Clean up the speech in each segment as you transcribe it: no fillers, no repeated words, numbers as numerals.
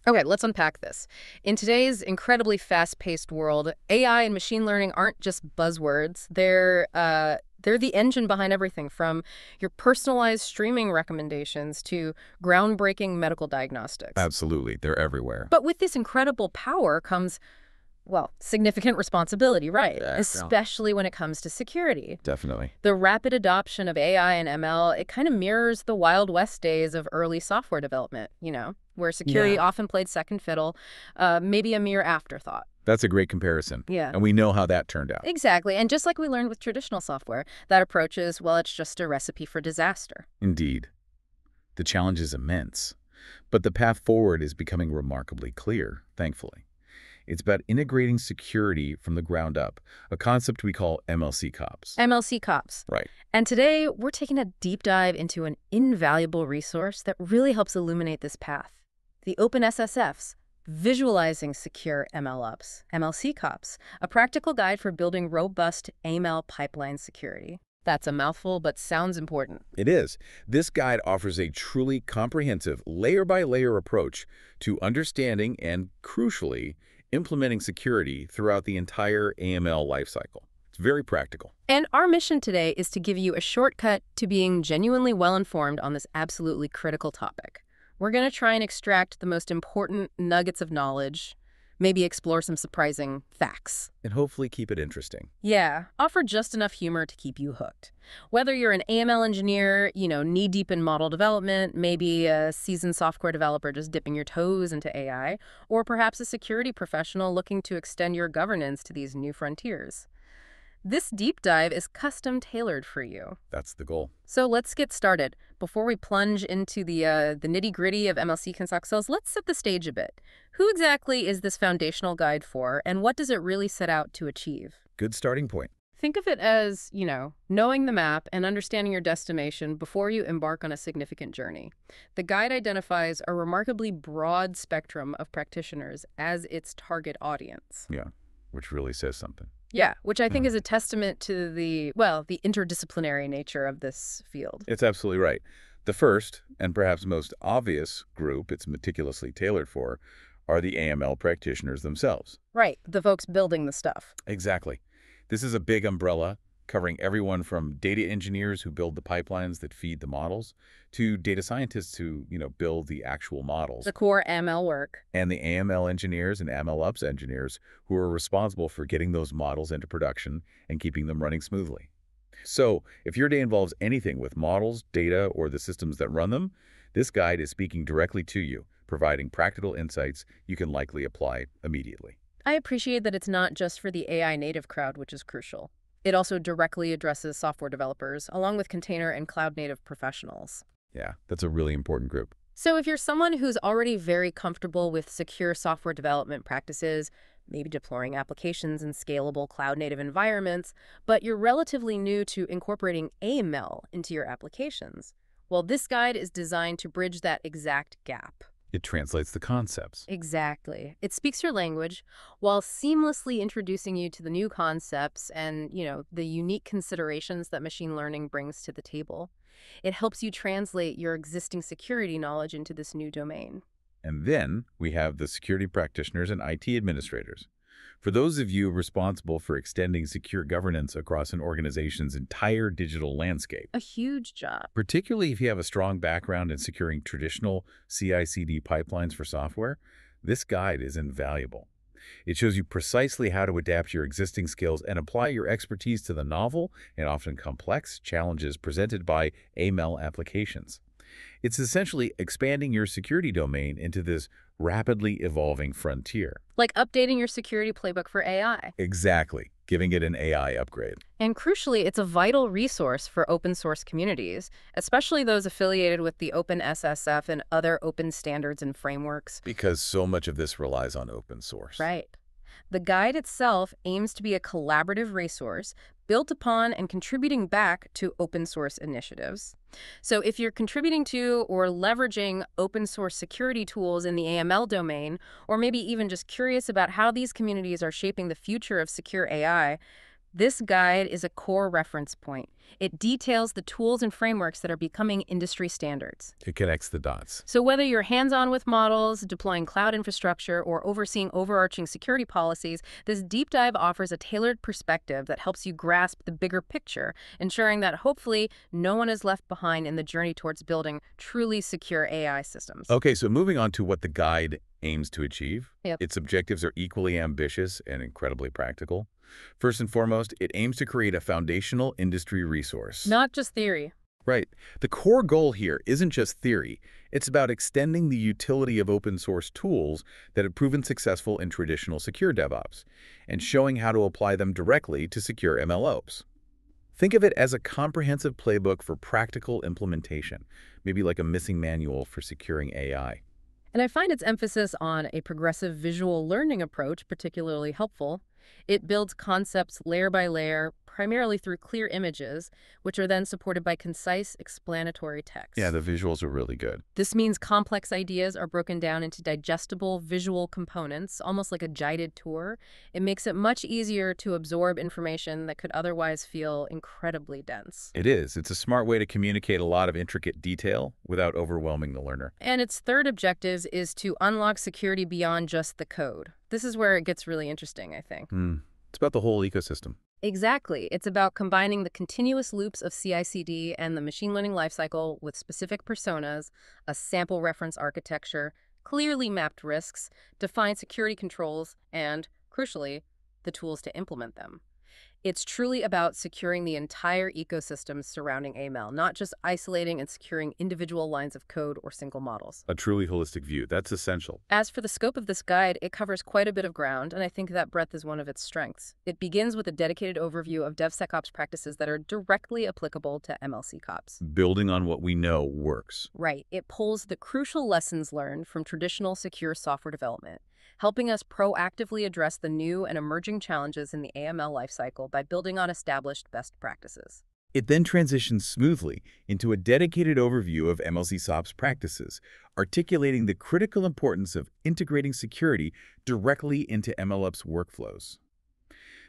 Okay, let's unpack this. In today's incredibly fast-paced world, AI and machine learning aren't just buzzwords. They're the engine behind everything from your personalized streaming recommendations to groundbreaking medical diagnostics. Absolutely. They're everywhere. But with this incredible power comes, well, significant responsibility, right? Yeah, Especially when it comes to security. definitely. The rapid adoption of AI and ML, it kind of mirrors the Wild West days of early software development, where security Yeah. often played second fiddle, maybe a mere afterthought. That's a great comparison. Yeah. And we know how that turned out. Exactly. And just like we learned with traditional software, that approach is, well, it's just a recipe for disaster. Indeed. The challenge is immense. But the path forward is becoming remarkably clear, thankfully. It's about integrating security from the ground up, a concept we call MLC COPS. MLC Cops. Right. And today, we're taking a deep dive into an invaluable resource that really helps illuminate this path. The OpenSSFs, Visualizing Secure MLOps, MLC Cops, a practical guide for building robust AML pipeline security. That's a mouthful, but sounds important. It is. This guide offers a truly comprehensive, layer-by-layer approach to understanding and, crucially, implementing security throughout the entire AML lifecycle. It's very practical. And our mission today is to give you a shortcut to being genuinely well-informed on this absolutely critical topic. We're going to try and extract the most important nuggets of knowledge, maybe explore some surprising facts. And hopefully keep it interesting. Yeah, offer just enough humor to keep you hooked. Whether you're an AML engineer, knee-deep in model development, maybe a seasoned software developer just dipping your toes into AI, or perhaps a security professional looking to extend your governance to these new frontiers. This deep dive is custom tailored for you. That's the goal. So let's get started. Before we plunge into the nitty-gritty of MLC Consoxels, let's set the stage a bit. Who exactly is this foundational guide for, and what does it really set out to achieve? Good starting point. Think of it as, knowing the map and understanding your destination before you embark on a significant journey. The guide identifies a remarkably broad spectrum of practitioners as its target audience. Yeah, which really says something. Yeah, which I think is a testament to the interdisciplinary nature of this field. It's absolutely right. The first, and perhaps most obvious group it's meticulously tailored for, are the AML practitioners themselves. Right, the folks building the stuff. Exactly. This is a big umbrella covering everyone from data engineers who build the pipelines that feed the models to data scientists who, build the actual models, The core ML work. and the AML engineers and MLOps engineers who are responsible for getting those models into production and keeping them running smoothly. So, if your day involves anything with models, data, or the systems that run them, this guide is speaking directly to you, providing practical insights you can likely apply immediately. I appreciate that it's not just for the AI native crowd, which is crucial. It also directly addresses software developers, along with container and cloud native professionals. Yeah, that's a really important group. So if you're someone who's already very comfortable with secure software development practices, maybe deploying applications in scalable cloud-native environments, but you're relatively new to incorporating AML into your applications, well, this guide is designed to bridge that exact gap. It translates the concepts. Exactly. It speaks your language while seamlessly introducing you to the new concepts and, the unique considerations that machine learning brings to the table. It helps you translate your existing security knowledge into this new domain. And then we have the security practitioners and IT administrators. For those of you responsible for extending secure governance across an organization's entire digital landscape, A huge job. particularly if you have a strong background in securing traditional CI/CD pipelines for software, this guide is invaluable. It shows you precisely how to adapt your existing skills and apply your expertise to the novel and often complex challenges presented by AML applications. It's essentially expanding your security domain into this rapidly evolving frontier. Like updating your security playbook for AI. Exactly, giving it an AI upgrade. And crucially, it's a vital resource for open source communities, especially those affiliated with the OpenSSF and other open standards and frameworks. Because so much of this relies on open source. Right. The guide itself aims to be a collaborative resource built upon and contributing back to open source initiatives. So if you're contributing to or leveraging open source security tools in the AML domain, or maybe even just curious about how these communities are shaping the future of secure AI, This guide is a core reference point. It details the tools and frameworks that are becoming industry standards. It connects the dots. So whether you're hands-on with models, deploying cloud infrastructure, or overseeing overarching security policies, this deep dive offers a tailored perspective that helps you grasp the bigger picture, ensuring that hopefully no one is left behind in the journey towards building truly secure AI systems. Okay, so moving on to what the guide aims to achieve. Yep. Its objectives are equally ambitious and incredibly practical. First and foremost, it aims to create a foundational industry resource. Not just theory. Right. The core goal here isn't just theory. It's about extending the utility of open source tools that have proven successful in traditional secure DevOps and showing how to apply them directly to secure MLOps. Think of it as a comprehensive playbook for practical implementation, maybe like a missing manual for securing AI. And I find its emphasis on a progressive visual learning approach particularly helpful. It builds concepts layer by layer, primarily through clear images, which are then supported by concise, explanatory text. Yeah, the visuals are really good. This means complex ideas are broken down into digestible visual components, almost like a guided tour. It makes it much easier to absorb information that could otherwise feel incredibly dense. It is. It's a smart way to communicate a lot of intricate detail without overwhelming the learner. And its third objective is to unlock security beyond just the code. This is where it gets really interesting, I think. It's about the whole ecosystem. Exactly. It's about combining the continuous loops of CI/CD and the machine learning lifecycle with specific personas, a sample reference architecture, clearly mapped risks, defined security controls, and, crucially, the tools to implement them. It's truly about securing the entire ecosystem surrounding AML, not just isolating and securing individual lines of code or single models. A truly holistic view. That's essential. As for the scope of this guide, it covers quite a bit of ground, and I think that breadth is one of its strengths. It begins with a dedicated overview of DevSecOps practices that are directly applicable to MLC cops. Building on what we know works. Right. It pulls the crucial lessons learned from traditional secure software development, helping us proactively address the new and emerging challenges in the AML lifecycle by building on established best practices. It then transitions smoothly into a dedicated overview of MLC SOPs practices, articulating the critical importance of integrating security directly into MLOps workflows.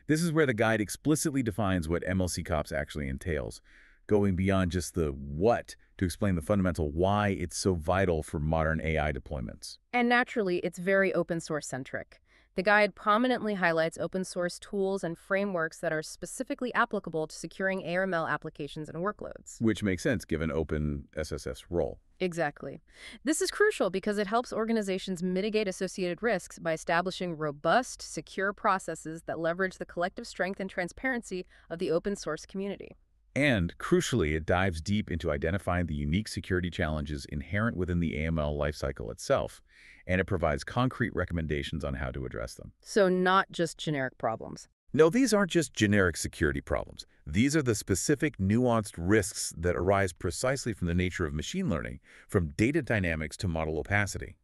This is where the guide explicitly defines what MLC COPS actually entails, going beyond just the what to explain the fundamental why it's so vital for modern AI deployments. And naturally, it's very open source centric. The guide prominently highlights open source tools and frameworks that are specifically applicable to securing AML applications and workloads. Which makes sense given OpenSSF's role. Exactly. This is crucial because it helps organizations mitigate associated risks by establishing robust, secure processes that leverage the collective strength and transparency of the open source community. And, crucially, it dives deep into identifying the unique security challenges inherent within the AML lifecycle itself, and it provides concrete recommendations on how to address them. So not just generic problems. No, these aren't just generic security problems. These are the specific, nuanced risks that arise precisely from the nature of machine learning, from data dynamics to model opacity.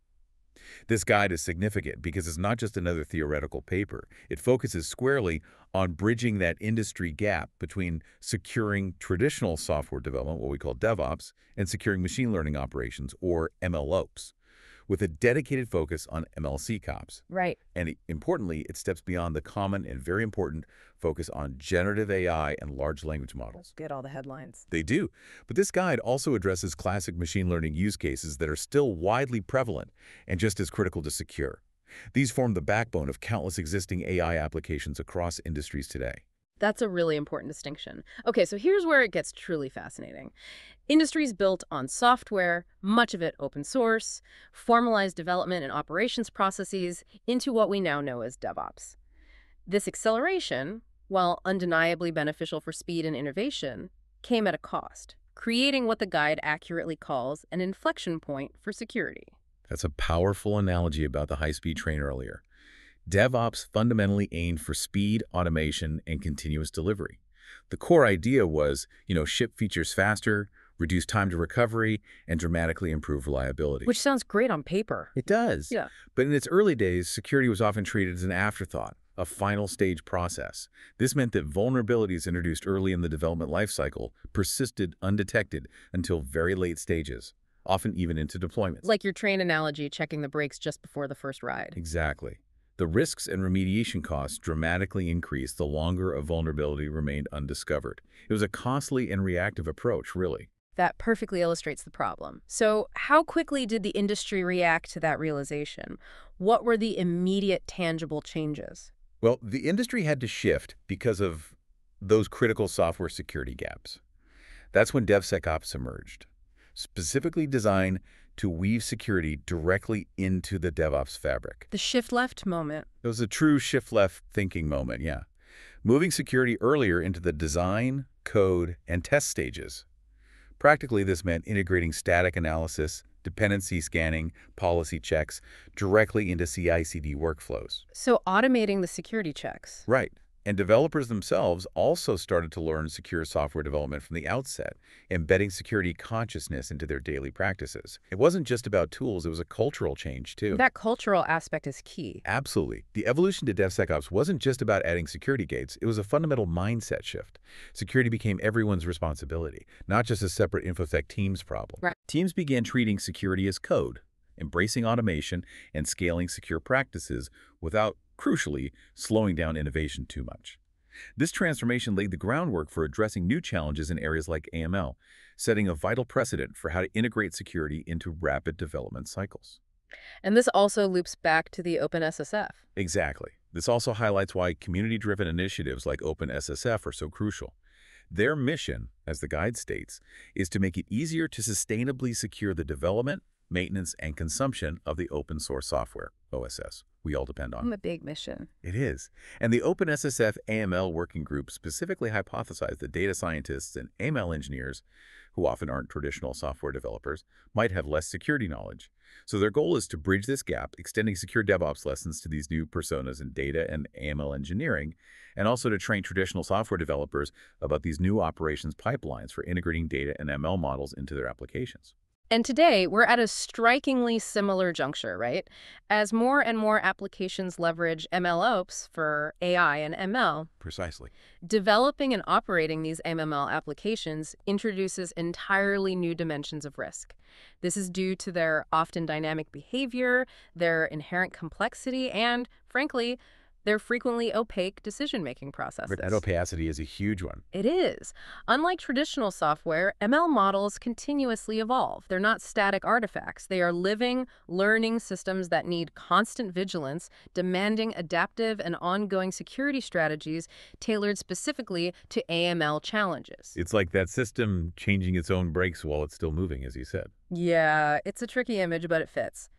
This guide is significant because it's not just another theoretical paper. It focuses squarely on bridging that industry gap between securing traditional software development, what we call DevOps, and securing machine learning operations, or MLOps, with a dedicated focus on MLC COPS. Right. And importantly, it steps beyond the common and very important focus on generative AI and large language models. Get all the headlines. They do. But this guide also addresses classic machine learning use cases that are still widely prevalent and just as critical to secure. These form the backbone of countless existing AI applications across industries today. That's a really important distinction. Okay, so here's where it gets truly fascinating. Industries built on software, much of it open source, formalized development and operations processes into what we now know as DevOps. This acceleration, while undeniably beneficial for speed and innovation, came at a cost, creating what the guide accurately calls an inflection point for security. That's a powerful analogy about the high-speed train earlier. DevOps fundamentally aimed for speed, automation, and continuous delivery. The core idea was, ship features faster, reduce time to recovery, and dramatically improve reliability. Which sounds great on paper. It does. Yeah. But in its early days, security was often treated as an afterthought, a final stage process. This meant that vulnerabilities introduced early in the development lifecycle persisted undetected until very late stages, often even into deployments. Like your train analogy, checking the brakes just before the first ride. Exactly. The risks and remediation costs dramatically increased the longer a vulnerability remained undiscovered. It was a costly and reactive approach, really. That perfectly illustrates the problem. So how quickly did the industry react to that realization? What were the immediate tangible changes? Well, the industry had to shift because of those critical software security gaps. That's when DevSecOps emerged, specifically designed to weave security directly into the DevOps fabric. The shift left moment. It was a true shift-left thinking moment, yeah. Moving security earlier into the design, code, and test stages. Practically, this meant integrating static analysis, dependency scanning, policy checks directly into CI/CD workflows. So automating the security checks. Right. And developers themselves also started to learn secure software development from the outset, embedding security consciousness into their daily practices. It wasn't just about tools, it was a cultural change, too. That cultural aspect is key. Absolutely. The evolution to DevSecOps wasn't just about adding security gates, it was a fundamental mindset shift. Security became everyone's responsibility, not just a separate InfoSec team's problem. Right. Teams began treating security as code, embracing automation and scaling secure practices without, crucially, slowing down innovation too much. This transformation laid the groundwork for addressing new challenges in areas like AML, setting a vital precedent for how to integrate security into rapid development cycles. And this also loops back to the OpenSSF. Exactly. This also highlights why community-driven initiatives like OpenSSF are so crucial. Their mission, as the guide states, is to make it easier to sustainably secure the development, maintenance, and consumption of the open source software, OSS, we all depend on. A big mission. It is. And the OpenSSF AML working group specifically hypothesized that data scientists and ML engineers, who often aren't traditional software developers, might have less security knowledge. So their goal is to bridge this gap, extending secure DevOps lessons to these new personas in data and AML engineering, and also to train traditional software developers about these new operations pipelines for integrating data and ML models into their applications. And today, we're at a strikingly similar juncture, right? As more and more applications leverage MLOps for AI and ML, Precisely. developing and operating these MML applications introduces entirely new dimensions of risk. This is due to their often dynamic behavior, their inherent complexity, and, frankly, their frequently opaque decision-making processes. That opacity is a huge one. It is. Unlike traditional software, ML models continuously evolve. They're not static artifacts. They are living, learning systems that need constant vigilance, demanding adaptive and ongoing security strategies tailored specifically to AML challenges. It's like that system changing its own brakes while it's still moving, as you said. Yeah, it's a tricky image, but it fits.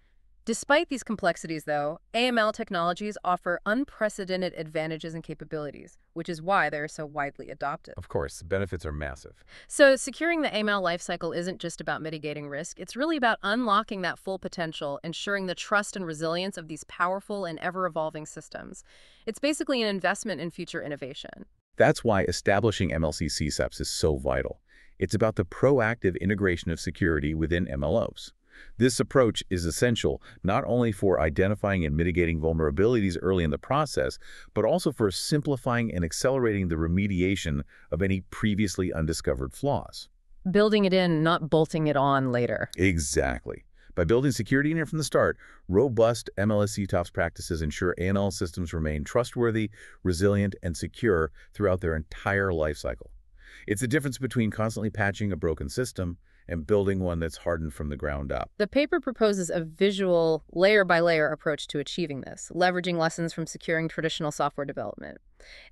Despite these complexities, though, AML technologies offer unprecedented advantages and capabilities, which is why they're so widely adopted. Of course, the benefits are massive. So securing the AML lifecycle isn't just about mitigating risk. It's really about unlocking that full potential, ensuring the trust and resilience of these powerful and ever-evolving systems. It's basically an investment in future innovation. That's why establishing MLC CSAPs is so vital. It's about the proactive integration of security within MLOps. This approach is essential not only for identifying and mitigating vulnerabilities early in the process, but also for simplifying and accelerating the remediation of any previously undiscovered flaws. Building it in, not bolting it on later. Exactly. By building security in here from the start, robust MLSCTOPS practices ensure AML systems remain trustworthy, resilient, and secure throughout their entire lifecycle. It's the difference between constantly patching a broken system and building one that's hardened from the ground up. The paper proposes a visual, layer-by-layer approach to achieving this, leveraging lessons from securing traditional software development.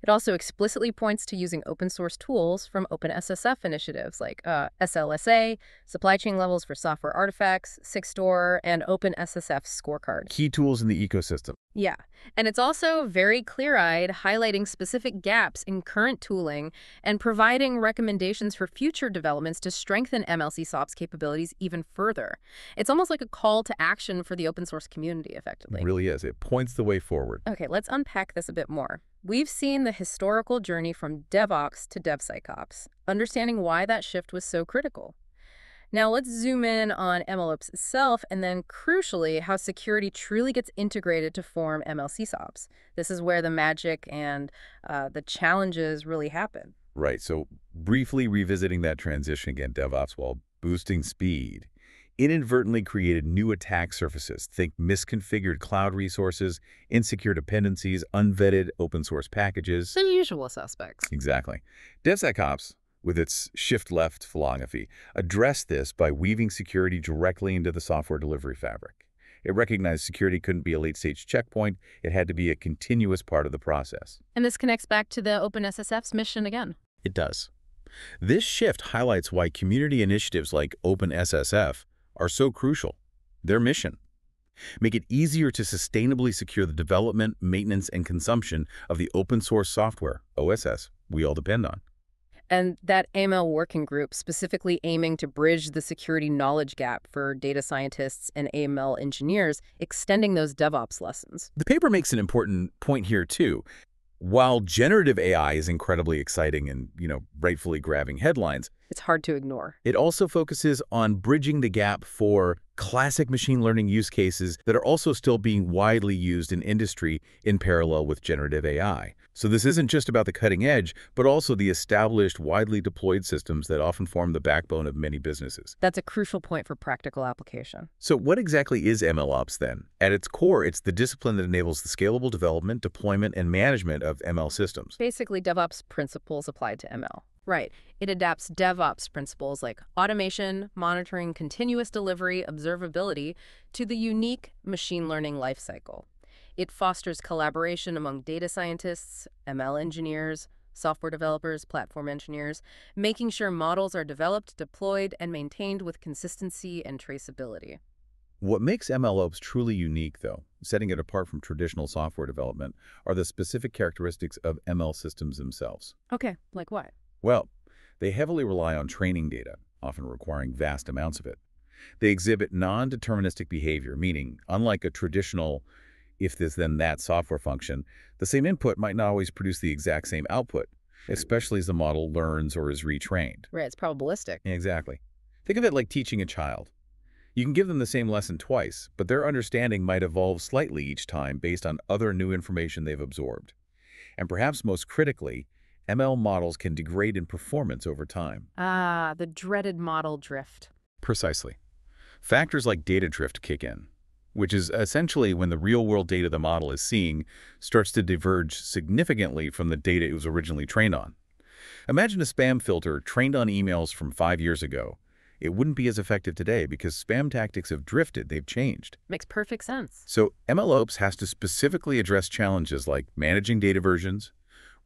It also explicitly points to using open-source tools from OpenSSF initiatives like SLSA, supply chain levels for software artifacts, SIGSTOR, and OpenSSF scorecard. Key tools in the ecosystem. Yeah, and it's also very clear-eyed, highlighting specific gaps in current tooling and providing recommendations for future developments to strengthen MLC-SOP's capabilities even further. It's almost like a call to action for the open-source community, effectively. It really is. It points the way forward. Okay, let's unpack this a bit more. We've seen the historical journey from DevOps to DevSecOps, understanding why that shift was so critical. Now let's zoom in on MLOps itself and then, crucially, how security truly gets integrated to form MLC-SOPs. This is where the magic and the challenges really happen. Right. So briefly revisiting that transition again, DevOps, while boosting speed, inadvertently created new attack surfaces. Think misconfigured cloud resources, insecure dependencies, unvetted open source packages. The usual suspects. Exactly. DevSecOps, with its shift-left philosophy, addressed this by weaving security directly into the software delivery fabric. It recognized security couldn't be a late-stage checkpoint. It had to be a continuous part of the process. And this connects back to the OpenSSF's mission again. It does. This shift highlights why community initiatives like OpenSSF are so crucial. Their mission: make it easier to sustainably secure the development, maintenance, and consumption of the open source software, OSS, we all depend on. And that AML working group specifically aiming to bridge the security knowledge gap for data scientists and AML engineers, extending those DevOps lessons. The paper makes an important point here, too. While generative AI is incredibly exciting and, rightfully grabbing headlines, It's hard to ignore. it also focuses on bridging the gap for classic machine learning use cases that are also still being widely used in industry in parallel with generative AI. So this isn't just about the cutting edge, but also the established, widely deployed systems that often form the backbone of many businesses. That's a crucial point for practical application. So what exactly is MLOps then? At its core, it's the discipline that enables the scalable development, deployment, and management of ML systems. Basically, DevOps principles applied to ML. Right. It adapts DevOps principles like automation, monitoring, continuous delivery, observability to the unique machine learning lifecycle. It fosters collaboration among data scientists, ML engineers, software developers, platform engineers, making sure models are developed, deployed, and maintained with consistency and traceability. What makes MLOps truly unique, though, setting it apart from traditional software development, are the specific characteristics of ML systems themselves. Okay, like what? Well, they heavily rely on training data, often requiring vast amounts of it. They exhibit non-deterministic behavior, meaning, unlike a traditional if this then that software function, the same input might not always produce the exact same output, especially as the model learns or is retrained. Right, it's probabilistic. Exactly. Think of it like teaching a child. You can give them the same lesson twice, but their understanding might evolve slightly each time based on other new information they've absorbed. And perhaps most critically, ML models can degrade in performance over time. Ah, the dreaded model drift. Precisely. Factors like data drift kick in, which is essentially when the real-world data the model is seeing starts to diverge significantly from the data it was originally trained on. Imagine a spam filter trained on emails from 5 years ago. It wouldn't be as effective today because spam tactics have drifted, they've changed. Makes perfect sense. So MLOps has to specifically address challenges like managing data versions,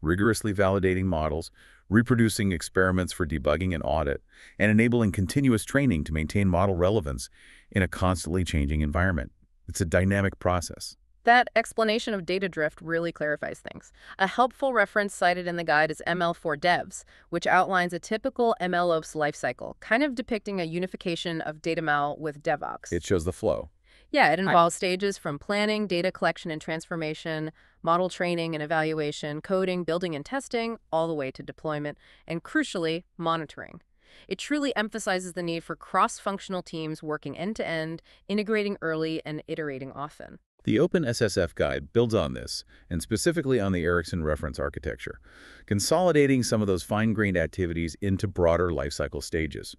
rigorously validating models, reproducing experiments for debugging and audit, and enabling continuous training to maintain model relevance in a constantly changing environment. It's a dynamic process. That explanation of data drift really clarifies things. A helpful reference cited in the guide is ML for Devs, which outlines a typical MLOps lifecycle, kind of depicting a unification of DataML with DevOps. It shows the flow. Yeah, it involves stages from planning, data collection and transformation, model training and evaluation, coding, building and testing, all the way to deployment, and crucially, monitoring. It truly emphasizes the need for cross-functional teams working end-to-end, integrating early, and iterating often. The OpenSSF guide builds on this, and specifically on the Ericsson reference architecture, consolidating some of those fine-grained activities into broader lifecycle stages.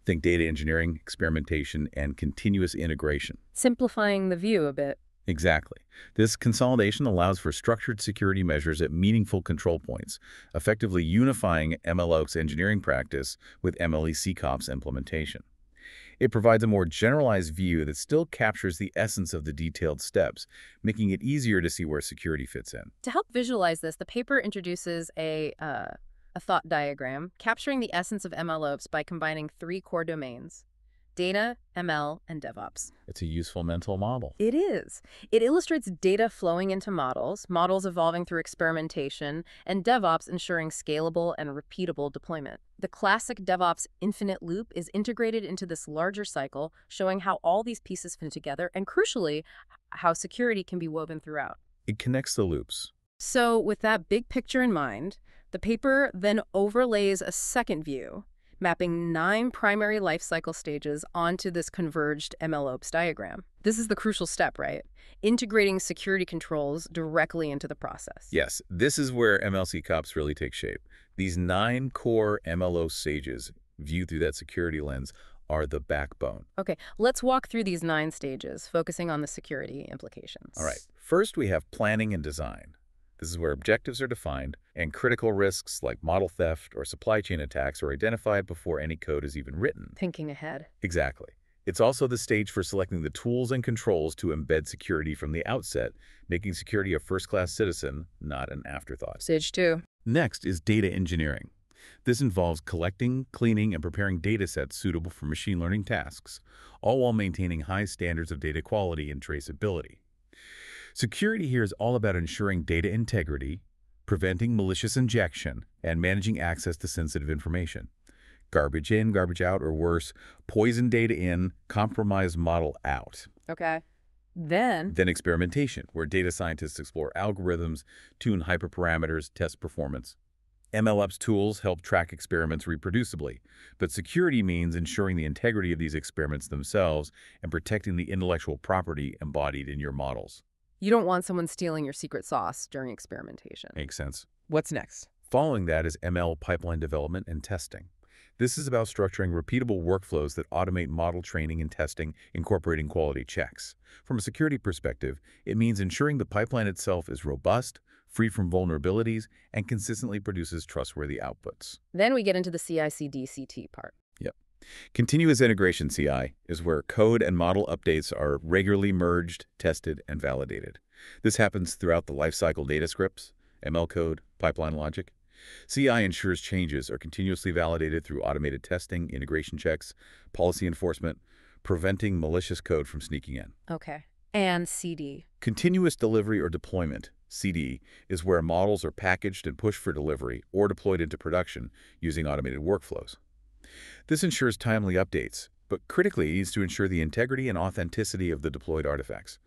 Think data engineering, experimentation, and continuous integration. Simplifying the view a bit. Exactly. This consolidation allows for structured security measures at meaningful control points, effectively unifying MLOps engineering practice with MLE SecOps implementation. It provides a more generalized view that still captures the essence of the detailed steps, making it easier to see where security fits in. To help visualize this, the paper introduces a thought diagram capturing the essence of MLOps by combining 3 core domains: data, ML, and DevOps. It's a useful mental model. It is. It illustrates data flowing into models, models evolving through experimentation, and DevOps ensuring scalable and repeatable deployment. The classic DevOps infinite loop is integrated into this larger cycle, showing how all these pieces fit together and, crucially, how security can be woven throughout. It connects the loops. So, with that big picture in mind, the paper then overlays a second view, mapping 9 primary life cycle stages onto this converged MLOps diagram. This is the crucial step, right? Integrating security controls directly into the process. Yes, this is where ML SecOps really takes shape. These 9 core MLO stages, viewed through that security lens, are the backbone. Okay, let's walk through these 9 stages, focusing on the security implications. All right. First, we have planning and design. This is where objectives are defined and critical risks like model theft or supply chain attacks are identified before any code is even written. Thinking ahead. Exactly. It's also the stage for selecting the tools and controls to embed security from the outset, making security a first-class citizen, not an afterthought. Stage 2. Next is data engineering. This involves collecting, cleaning, and preparing data sets suitable for machine learning tasks, all while maintaining high standards of data quality and traceability. Security here is all about ensuring data integrity, preventing malicious injection, and managing access to sensitive information. Garbage in, garbage out, or worse, poison data in, compromise model out. Okay. Then Experimentation, where data scientists explore algorithms, tune hyperparameters, test performance. MLOps tools help track experiments reproducibly, but security means ensuring the integrity of these experiments themselves and protecting the intellectual property embodied in your models. you don't want someone stealing your secret sauce during experimentation. Makes sense. What's next? Following that is ML pipeline development and testing. This is about structuring repeatable workflows that automate model training and testing, incorporating quality checks. From a security perspective, it means ensuring the pipeline itself is robust, free from vulnerabilities, and consistently produces trustworthy outputs. Then we get into the CI/CD/CT part. Yep. Continuous integration CI is where code and model updates are regularly merged, tested, and validated. This happens throughout the lifecycle data scripts, ML code, pipeline logic. CI ensures changes are continuously validated through automated testing, integration checks, policy enforcement, preventing malicious code from sneaking in. Okay. And CD. Continuous delivery or deployment, CD, is where models are packaged and pushed for delivery or deployed into production using automated workflows. This ensures timely updates, but critically it needs to ensure the integrity and authenticity of the deployed artifacts.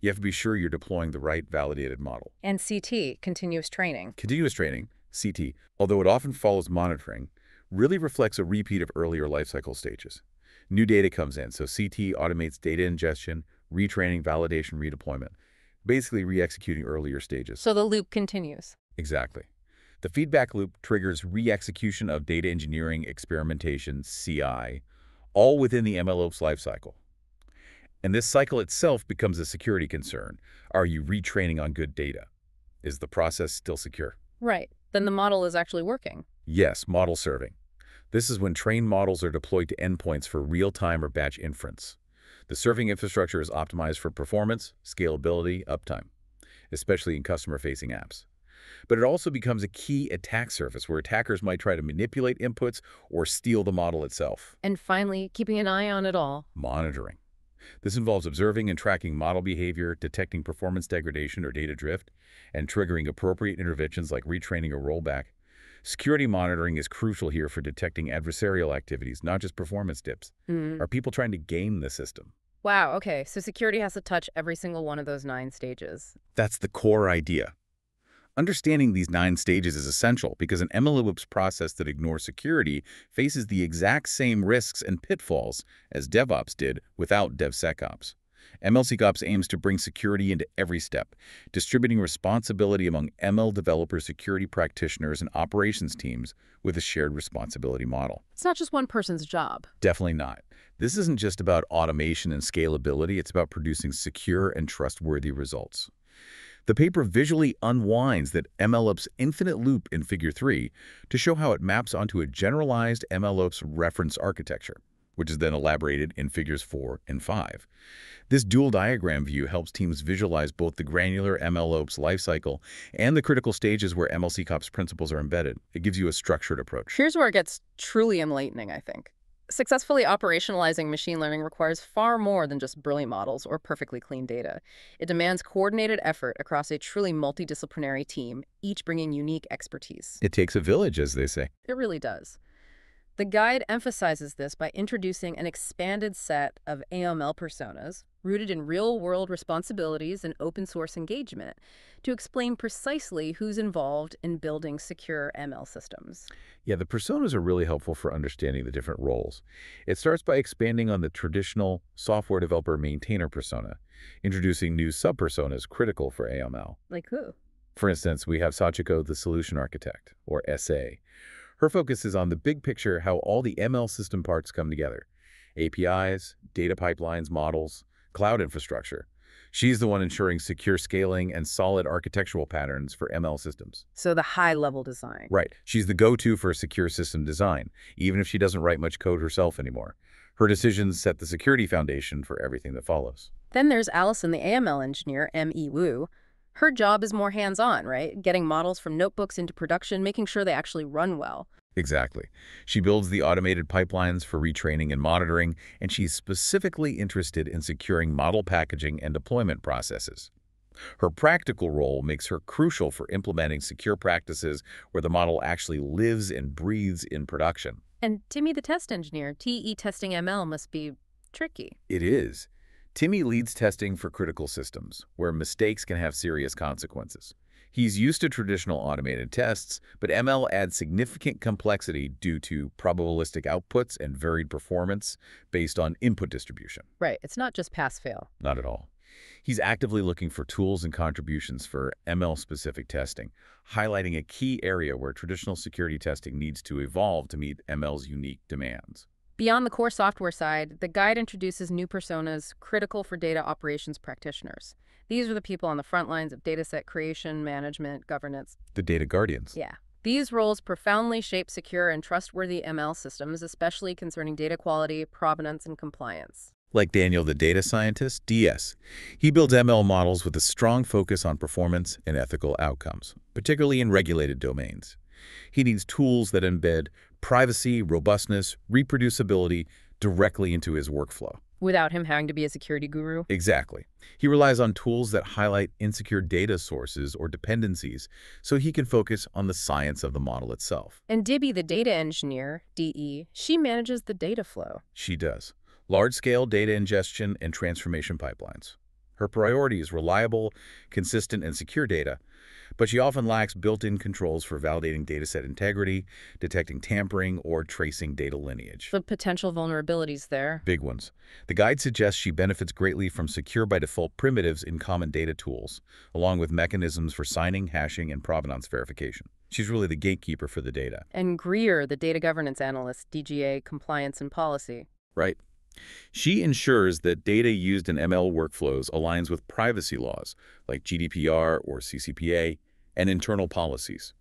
You have to be sure you're deploying the right validated model. And CT, continuous training. Continuous training, CT, although it often follows monitoring, really reflects a repeat of earlier lifecycle stages. New data comes in, so CT automates data ingestion, retraining, validation, redeployment, basically re-executing earlier stages. So the loop continues. Exactly. The feedback loop triggers re-execution of data engineering, experimentation, CI, all within the MLOps lifecycle. And this cycle itself becomes a security concern. Are you retraining on good data? Is the process still secure? Right. Then the model is actually working. Yes, model serving. This is when trained models are deployed to endpoints for real-time or batch inference. The serving infrastructure is optimized for performance, scalability, uptime, especially in customer-facing apps. But it also becomes a key attack surface where attackers might try to manipulate inputs or steal the model itself. And finally, keeping an eye on it all. Monitoring. This involves observing and tracking model behavior, detecting performance degradation or data drift, and triggering appropriate interventions like retraining or rollback. Security monitoring is crucial here for detecting adversarial activities, not just performance dips. Are people trying to game the system? Wow, okay, so security has to touch every single one of those 9 stages. That's the core idea. Understanding these 9 stages is essential because an MLOps process that ignores security faces the exact same risks and pitfalls as DevOps did without DevSecOps. MLSecOps aims to bring security into every step, distributing responsibility among ML developer security practitioners and operations teams with a shared responsibility model. It's not just one person's job. Definitely not. This isn't just about automation and scalability, it's about producing secure and trustworthy results. The paper visually unwinds that MLOps infinite loop in Figure 3 to show how it maps onto a generalized MLOps reference architecture, which is then elaborated in Figures 4 and 5. This dual diagram view helps teams visualize both the granular MLOps lifecycle and the critical stages where MLSecOps principles are embedded. It gives you a structured approach. Here's where it gets truly enlightening, I think. Successfully operationalizing machine learning requires far more than just brilliant models or perfectly clean data. It demands coordinated effort across a truly multidisciplinary team, each bringing unique expertise. It takes a village, as they say. It really does. The guide emphasizes this by introducing an expanded set of AML personas rooted in real-world responsibilities and open-source engagement to explain precisely who's involved in building secure ML systems. Yeah, the personas are really helpful for understanding the different roles. It starts by expanding on the traditional software developer maintainer persona, introducing new sub-personas critical for AML. Like who? For instance, we have Sachiko, the solution architect, or SA. Her focus is on the big picture, how all the ML system parts come together. APIs, data pipelines, models, cloud infrastructure. She's the one ensuring secure scaling and solid architectural patterns for ML systems. So the high-level design. Right. She's the go-to for secure system design, even if she doesn't write much code herself anymore. Her decisions set the security foundation for everything that follows. Then there's Allison, the AML engineer, M.E. Wu. Her job is more hands-on, right? Getting models from notebooks into production, making sure they actually run well. Exactly. She builds the automated pipelines for retraining and monitoring, and she's specifically interested in securing model packaging and deployment processes. Her practical role makes her crucial for implementing secure practices where the model actually lives and breathes in production. And Timmy, the test engineer, TE testing ML must be tricky. It is. Timmy leads testing for critical systems, where mistakes can have serious consequences. He's used to traditional automated tests, but ML adds significant complexity due to probabilistic outputs and varied performance based on input distribution. Right, it's not just pass-fail. Not at all. He's actively looking for tools and contributions for ML-specific testing, highlighting a key area where traditional security testing needs to evolve to meet ML's unique demands. Beyond the core software side, the guide introduces new personas critical for data operations practitioners. These are the people on the front lines of dataset creation, management, governance. The data guardians. Yeah. These roles profoundly shape secure and trustworthy ML systems, especially concerning data quality, provenance, and compliance. Like Daniel, the data scientist, DS. He builds ML models with a strong focus on performance and ethical outcomes, particularly in regulated domains. He needs tools that embed privacy, robustness, reproducibility directly into his workflow. Without him having to be a security guru? Exactly. He relies on tools that highlight insecure data sources or dependencies so he can focus on the science of the model itself. And Dibby, the data engineer, DE, she manages the data flow. She does. Large-scale data ingestion and transformation pipelines. Her priority is reliable, consistent, and secure data, but she often lacks built-in controls for validating dataset integrity, detecting tampering, or tracing data lineage. The potential vulnerabilities there. Big ones. The guide suggests she benefits greatly from secure-by-default primitives in common data tools, along with mechanisms for signing, hashing, and provenance verification. She's really the gatekeeper for the data. And Greer, the data governance analyst, DGA, compliance and policy. Right. She ensures that data used in ML workflows aligns with privacy laws like GDPR or CCPA and internal policies.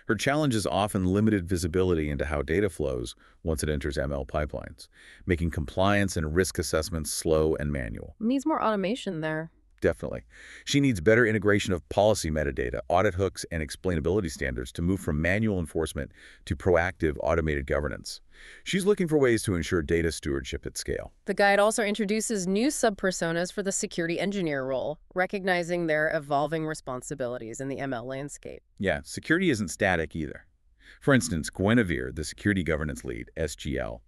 Her challenge is often limited visibility into how data flows once it enters ML pipelines, making compliance and risk assessments slow and manual. Needs more automation there. Definitely. She needs better integration of policy metadata, audit hooks, and explainability standards to move from manual enforcement to proactive automated governance. She's looking for ways to ensure data stewardship at scale. The guide also introduces new sub-personas for the security engineer role, recognizing their evolving responsibilities in the ML landscape. Yeah, security isn't static either. For instance, Guinevere, the security governance lead, SGL,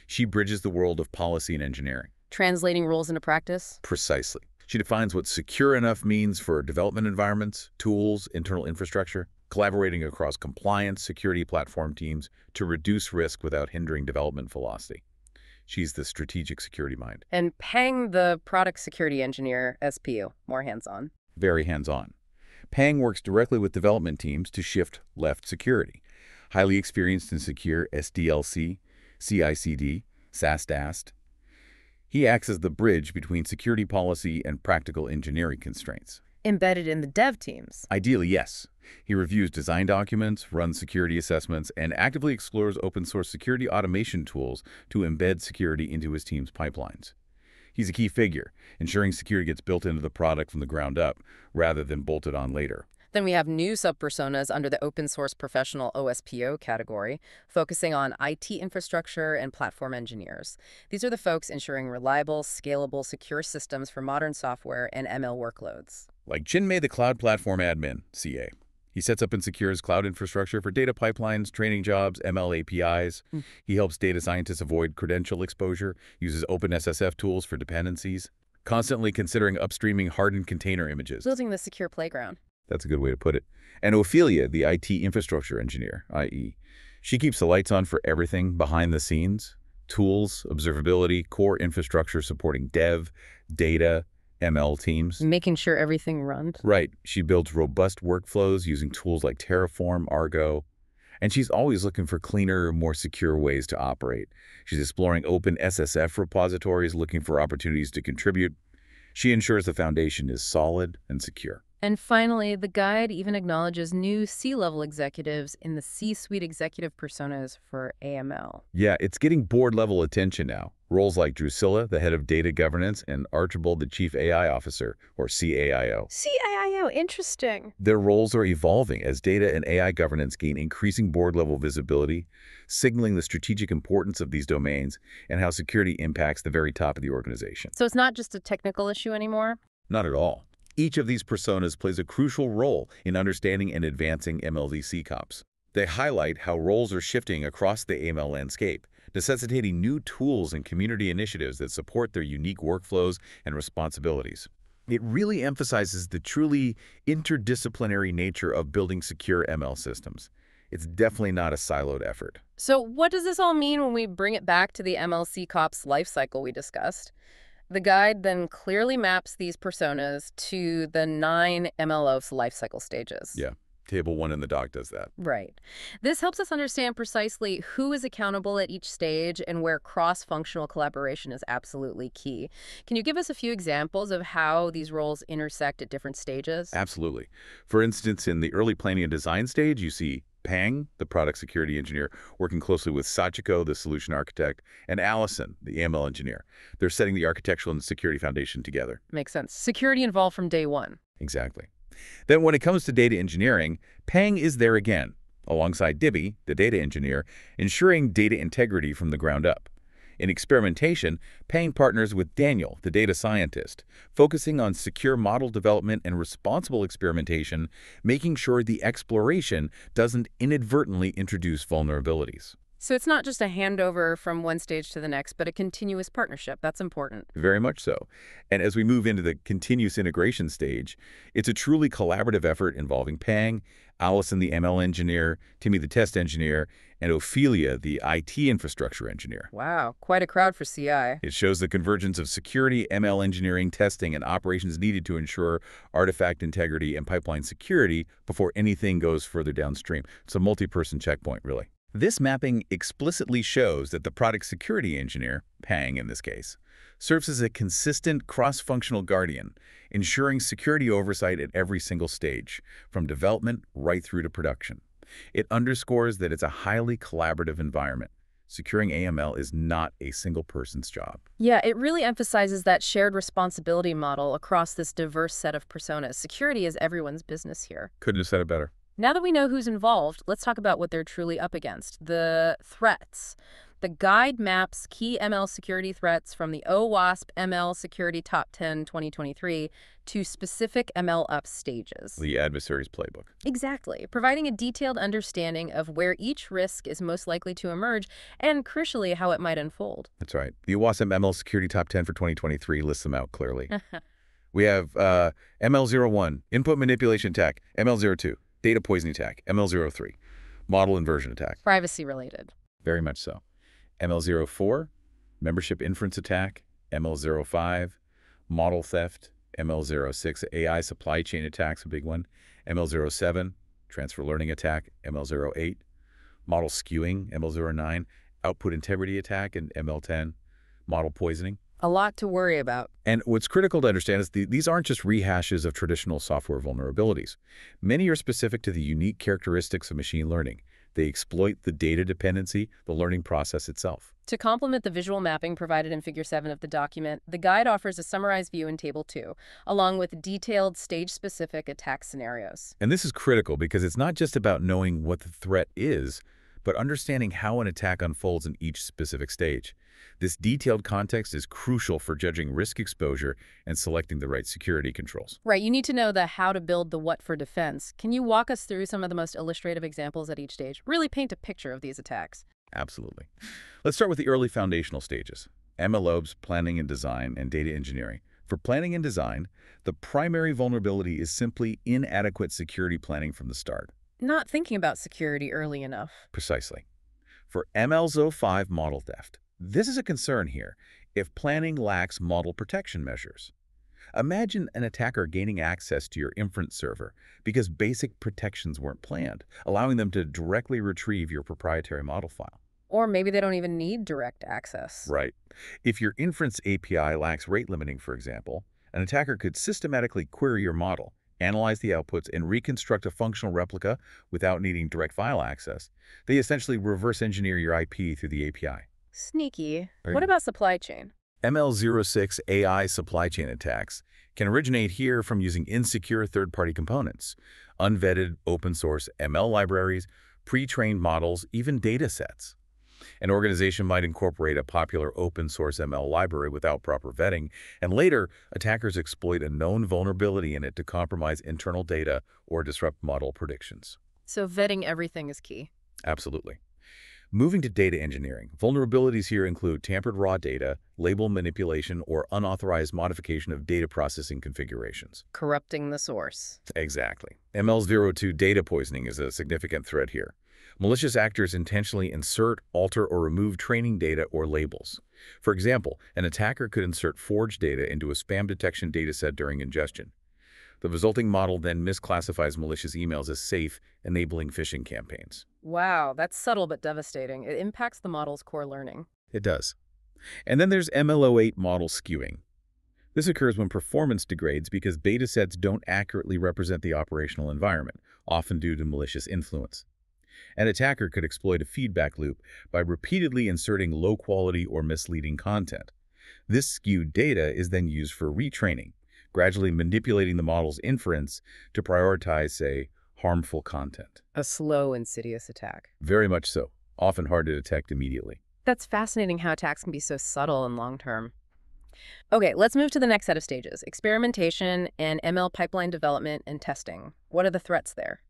she bridges the world of policy and engineering. Translating rules into practice? Precisely. She defines what secure enough means for development environments, tools, internal infrastructure, collaborating across compliance, security platform teams to reduce risk without hindering development velocity. She's the strategic security mind. And Peng, the product security engineer, SPU, more hands-on. Very hands-on. Peng works directly with development teams to shift left security. Highly experienced in secure SDLC, CI/CD, SAST-DAST. He acts as the bridge between security policy and practical engineering constraints. Embedded in the dev teams. Ideally, yes. He reviews design documents, runs security assessments, and actively explores open-source security automation tools to embed security into his team's pipelines. He's a key figure, ensuring security gets built into the product from the ground up, rather than bolted on later. Then we have new sub-personas under the open source professional OSPO category, focusing on IT infrastructure and platform engineers. These are the folks ensuring reliable, scalable, secure systems for modern software and ML workloads. Like Jinmei, the cloud platform admin, CA. He sets up and secures cloud infrastructure for data pipelines, training jobs, ML APIs. He helps data scientists avoid credential exposure, uses OpenSSF tools for dependencies, constantly considering upstreaming hardened container images. Building the secure playground. That's a good way to put it. And Ophelia, the IT infrastructure engineer, i.e., she keeps the lights on for everything behind the scenes, tools, observability, core infrastructure supporting dev, data, ML teams. Making sure everything runs. Right. She builds robust workflows using tools like Terraform, Argo. And she's always looking for cleaner, more secure ways to operate. She's exploring open SSF repositories, looking for opportunities to contribute. She ensures the foundation is solid and secure. And finally, the guide even acknowledges new C-level executives in the C-suite executive personas for AML. Yeah, it's getting board-level attention now. Roles like Drusilla, the head of data governance, and Archibald, the chief AI officer, or CAIO. CIIO, interesting. Their roles are evolving as data and AI governance gain increasing board-level visibility, signaling the strategic importance of these domains and how security impacts the very top of the organization. So it's not just a technical issue anymore? Not at all. Each of these personas plays a crucial role in understanding and advancing MLD CCOPs. They highlight how roles are shifting across the AML landscape, necessitating new tools and community initiatives that support their unique workflows and responsibilities. It really emphasizes the truly interdisciplinary nature of building secure ML systems. It's definitely not a siloed effort. So what does this all mean when we bring it back to the MLC COPS lifecycle we discussed? The guide then clearly maps these personas to the 9 MLOps lifecycle stages. Yeah, Table 1 in the doc does that. Right. This helps us understand precisely who is accountable at each stage and where cross-functional collaboration is absolutely key. Can you give us a few examples of how these roles intersect at different stages? Absolutely. For instance, in the early planning and design stage, you see Pang, the product security engineer, working closely with Sachiko, the solution architect, and Allison, the AML engineer. They're setting the architectural and security foundation together. Makes sense. Security involved from day one. Exactly. Then when it comes to data engineering, Pang is there again, alongside Dibby, the data engineer, ensuring data integrity from the ground up. In experimentation, Pang partners with Daniel, the data scientist, focusing on secure model development and responsible experimentation, making sure the exploration doesn't inadvertently introduce vulnerabilities. So it's not just a handover from one stage to the next, but a continuous partnership. That's important. Very much so. And as we move into the continuous integration stage, it's a truly collaborative effort involving Pang, Allison, the ML engineer, Timmy, the test engineer, and Ophelia, the IT infrastructure engineer. Wow, quite a crowd for CI. It shows the convergence of security, ML engineering, testing, and operations needed to ensure artifact integrity and pipeline security before anything goes further downstream. It's a multi-person checkpoint, really. This mapping explicitly shows that the product security engineer, Pang in this case, serves as a consistent cross-functional guardian, ensuring security oversight at every single stage, from development right through to production. It underscores that it's a highly collaborative environment. Securing AML is not a single person's job. Yeah, it really emphasizes that shared responsibility model across this diverse set of personas. Security is everyone's business here. Couldn't have said it better. Now that we know who's involved, let's talk about what they're truly up against. The threats. The guide maps key ML security threats from the OWASP ML Security Top 10 2023 to specific MLOps stages. The adversary's playbook. Exactly, providing a detailed understanding of where each risk is most likely to emerge and, crucially, how it might unfold. That's right. The OWASP ML Security Top 10 for 2023 lists them out clearly. We have ML01, input manipulation attack, ML02, data poisoning attack, ML03, model inversion attack. Privacy related. Very much so. ML04, membership inference attack, ML05, model theft, ML06, AI supply chain attacks, a big one, ML07, transfer learning attack, ML08, model skewing, ML09, output integrity attack, and ML10, model poisoning. A lot to worry about. And what's critical to understand is these aren't just rehashes of traditional software vulnerabilities. Many are specific to the unique characteristics of machine learning. They exploit the data dependency, the learning process itself. To complement the visual mapping provided in Figure 7 of the document, the guide offers a summarized view in Table 2, along with detailed stage-specific attack scenarios. And this is critical because it's not just about knowing what the threat is, but understanding how an attack unfolds in each specific stage. This detailed context is crucial for judging risk exposure and selecting the right security controls. Right, you need to know the how to build the what for defense. Can you walk us through some of the most illustrative examples at each stage? Really paint a picture of these attacks. Absolutely. Let's start with the early foundational stages. MLOps, planning and design, and data engineering. For planning and design, the primary vulnerability is simply inadequate security planning from the start. Not thinking about security early enough. Precisely. For ML05 model theft, this is a concern here if planning lacks model protection measures. Imagine an attacker gaining access to your inference server because basic protections weren't planned, allowing them to directly retrieve your proprietary model file. Or maybe they don't even need direct access. Right. If your inference API lacks rate limiting, for example, an attacker could systematically query your model, analyze the outputs, and reconstruct a functional replica without needing direct file access. They essentially reverse engineer your IP through the API. Sneaky. Right. What about supply chain? ML06 AI supply chain attacks can originate here from using insecure third-party components, unvetted open-source ML libraries, pre-trained models, even data sets. An organization might incorporate a popular open-source ML library without proper vetting, and later, attackers exploit a known vulnerability in it to compromise internal data or disrupt model predictions. So vetting everything is key. Absolutely. Moving to data engineering, vulnerabilities here include tampered raw data, label manipulation, or unauthorized modification of data processing configurations. Corrupting the source. Exactly. ML02 data poisoning is a significant threat here. Malicious actors intentionally insert, alter, or remove training data or labels. For example, an attacker could insert forged data into a spam detection dataset during ingestion. The resulting model then misclassifies malicious emails as safe, enabling phishing campaigns. Wow, that's subtle but devastating. It impacts the model's core learning. It does. And then there's ML08 model skewing. This occurs when performance degrades because datasets don't accurately represent the operational environment, often due to malicious influence. An attacker could exploit a feedback loop by repeatedly inserting low-quality or misleading content. This skewed data is then used for retraining, gradually manipulating the model's inference to prioritize, say, harmful content. A slow, insidious attack. Very much so, often hard to detect immediately. That's fascinating how attacks can be so subtle and long-term. Okay, let's move to the next set of stages, experimentation and ML pipeline development and testing. What are the threats there?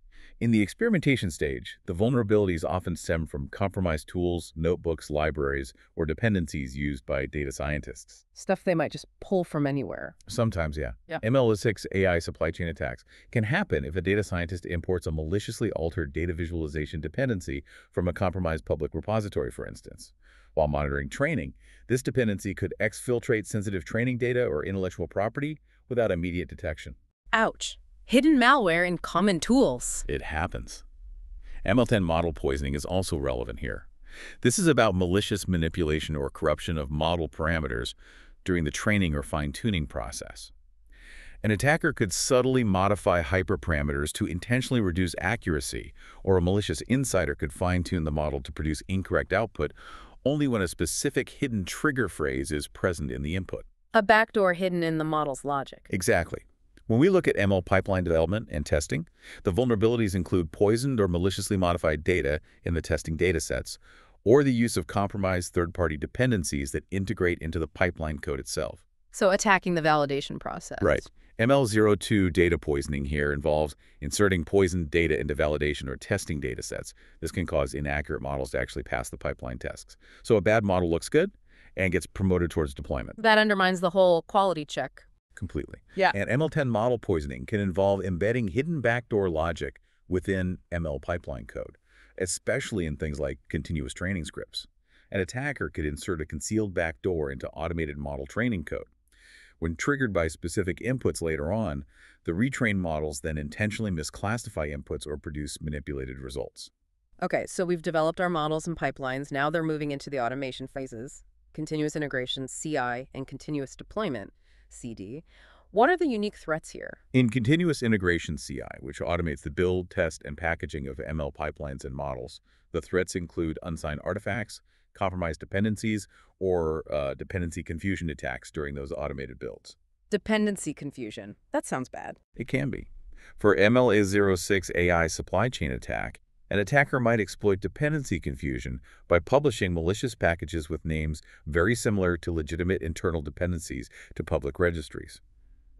In the experimentation stage, the vulnerabilities often stem from compromised tools, notebooks, libraries, or dependencies used by data scientists. Stuff they might just pull from anywhere. Sometimes, yeah. Yeah. ML06 AI supply chain attacks can happen if a data scientist imports a maliciously altered data visualization dependency from a compromised public repository, for instance. While monitoring training, this dependency could exfiltrate sensitive training data or intellectual property without immediate detection. Ouch. Hidden malware in common tools. It happens. ML10 model poisoning is also relevant here. This is about malicious manipulation or corruption of model parameters during the training or fine-tuning process. An attacker could subtly modify hyperparameters to intentionally reduce accuracy, or a malicious insider could fine-tune the model to produce incorrect output only when a specific hidden trigger phrase is present in the input. A backdoor hidden in the model's logic. Exactly. When we look at ML pipeline development and testing, the vulnerabilities include poisoned or maliciously modified data in the testing datasets, or the use of compromised third-party dependencies that integrate into the pipeline code itself. So attacking the validation process. Right. ML02 data poisoning here involves inserting poisoned data into validation or testing datasets. This can cause inaccurate models to actually pass the pipeline tests. So a bad model looks good and gets promoted towards deployment. That undermines the whole quality check. Completely. Yeah. And ML10 model poisoning can involve embedding hidden backdoor logic within ML pipeline code, especially in things like continuous training scripts. An attacker could insert a concealed backdoor into automated model training code. When triggered by specific inputs later on, the retrained models then intentionally misclassify inputs or produce manipulated results. Okay, so we've developed our models and pipelines. Now they're moving into the automation phases, continuous integration, CI, and continuous deployment, CD. What are the unique threats here? In continuous integration CI, which automates the build, test, and packaging of ML pipelines and models, the threats include unsigned artifacts, compromised dependencies, or dependency confusion attacks during those automated builds. Dependency confusion. That sounds bad. It can be. For ML06 AI supply chain attack, an attacker might exploit dependency confusion by publishing malicious packages with names very similar to legitimate internal dependencies to public registries.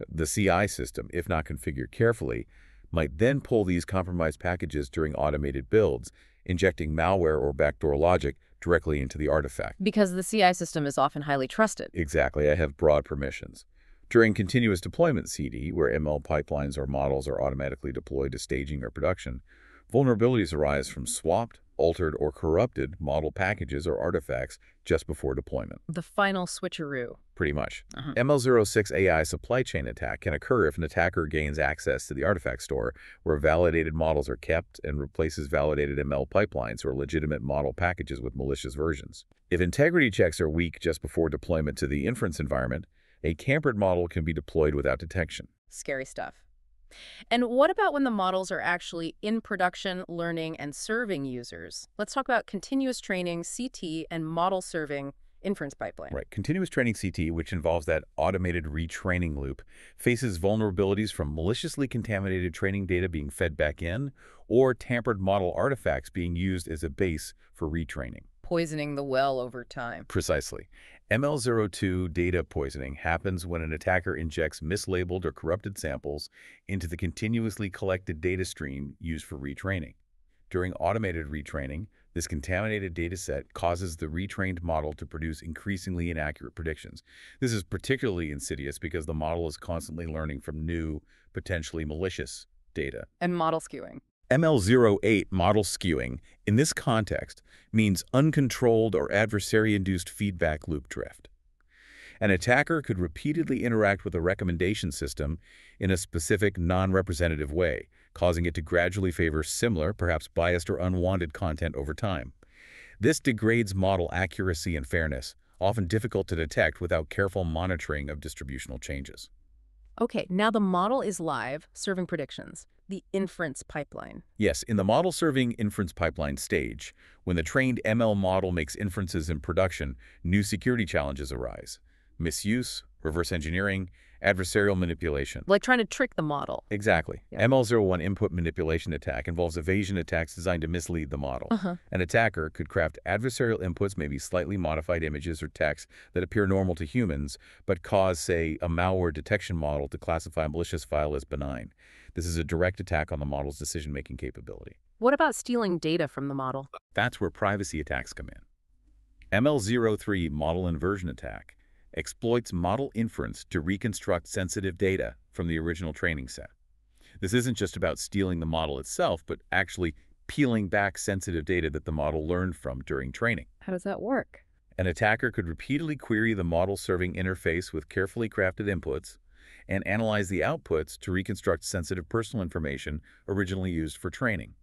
The CI system, if not configured carefully, might then pull these compromised packages during automated builds, injecting malware or backdoor logic directly into the artifact. Because the CI system is often highly trusted. Exactly. I have broad permissions. During continuous deployment CD, where ML pipelines or models are automatically deployed to staging or production, vulnerabilities arise from swapped, altered, or corrupted model packages or artifacts just before deployment. The final switcheroo. Pretty much. Uh-huh. ML06 AI supply chain attack can occur if an attacker gains access to the artifact store where validated models are kept and replaces validated ML pipelines or legitimate model packages with malicious versions. If integrity checks are weak just before deployment to the inference environment, a tampered model can be deployed without detection. Scary stuff. And what about when the models are actually in production, learning, and serving users? Let's talk about continuous training, CT, and model serving inference pipeline. Right. Continuous training CT, which involves that automated retraining loop, faces vulnerabilities from maliciously contaminated training data being fed back in or tampered model artifacts being used as a base for retraining. Poisoning the well over time. Precisely. ML02 data poisoning happens when an attacker injects mislabeled or corrupted samples into the continuously collected data stream used for retraining. During automated retraining, this contaminated dataset causes the retrained model to produce increasingly inaccurate predictions. This is particularly insidious because the model is constantly learning from new, potentially malicious data. And model skewing. ML08 model skewing, in this context, means uncontrolled or adversary-induced feedback loop drift. An attacker could repeatedly interact with a recommendation system in a specific, non-representative way, causing it to gradually favor similar, perhaps biased or unwanted content over time. This degrades model accuracy and fairness, often difficult to detect without careful monitoring of distributional changes. Okay, now the model is live, serving predictions. The inference pipeline. Yes, in the model-serving inference pipeline stage, when the trained ML model makes inferences in production, new security challenges arise. Misuse, reverse engineering, adversarial manipulation. Like trying to trick the model. Exactly. Yeah. ML01 input manipulation attack involves evasion attacks designed to mislead the model. An attacker could craft adversarial inputs, maybe slightly modified images or text that appear normal to humans, but cause, say, a malware detection model to classify a malicious file as benign. This is a direct attack on the model's decision-making capability. What about stealing data from the model? That's where privacy attacks come in. ML03 model inversion attack exploits model inference to reconstruct sensitive data from the original training set. This isn't just about stealing the model itself, but actually peeling back sensitive data that the model learned from during training. How does that work? An attacker could repeatedly query the model-serving interface with carefully crafted inputs and analyze the outputs to reconstruct sensitive personal information originally used for training.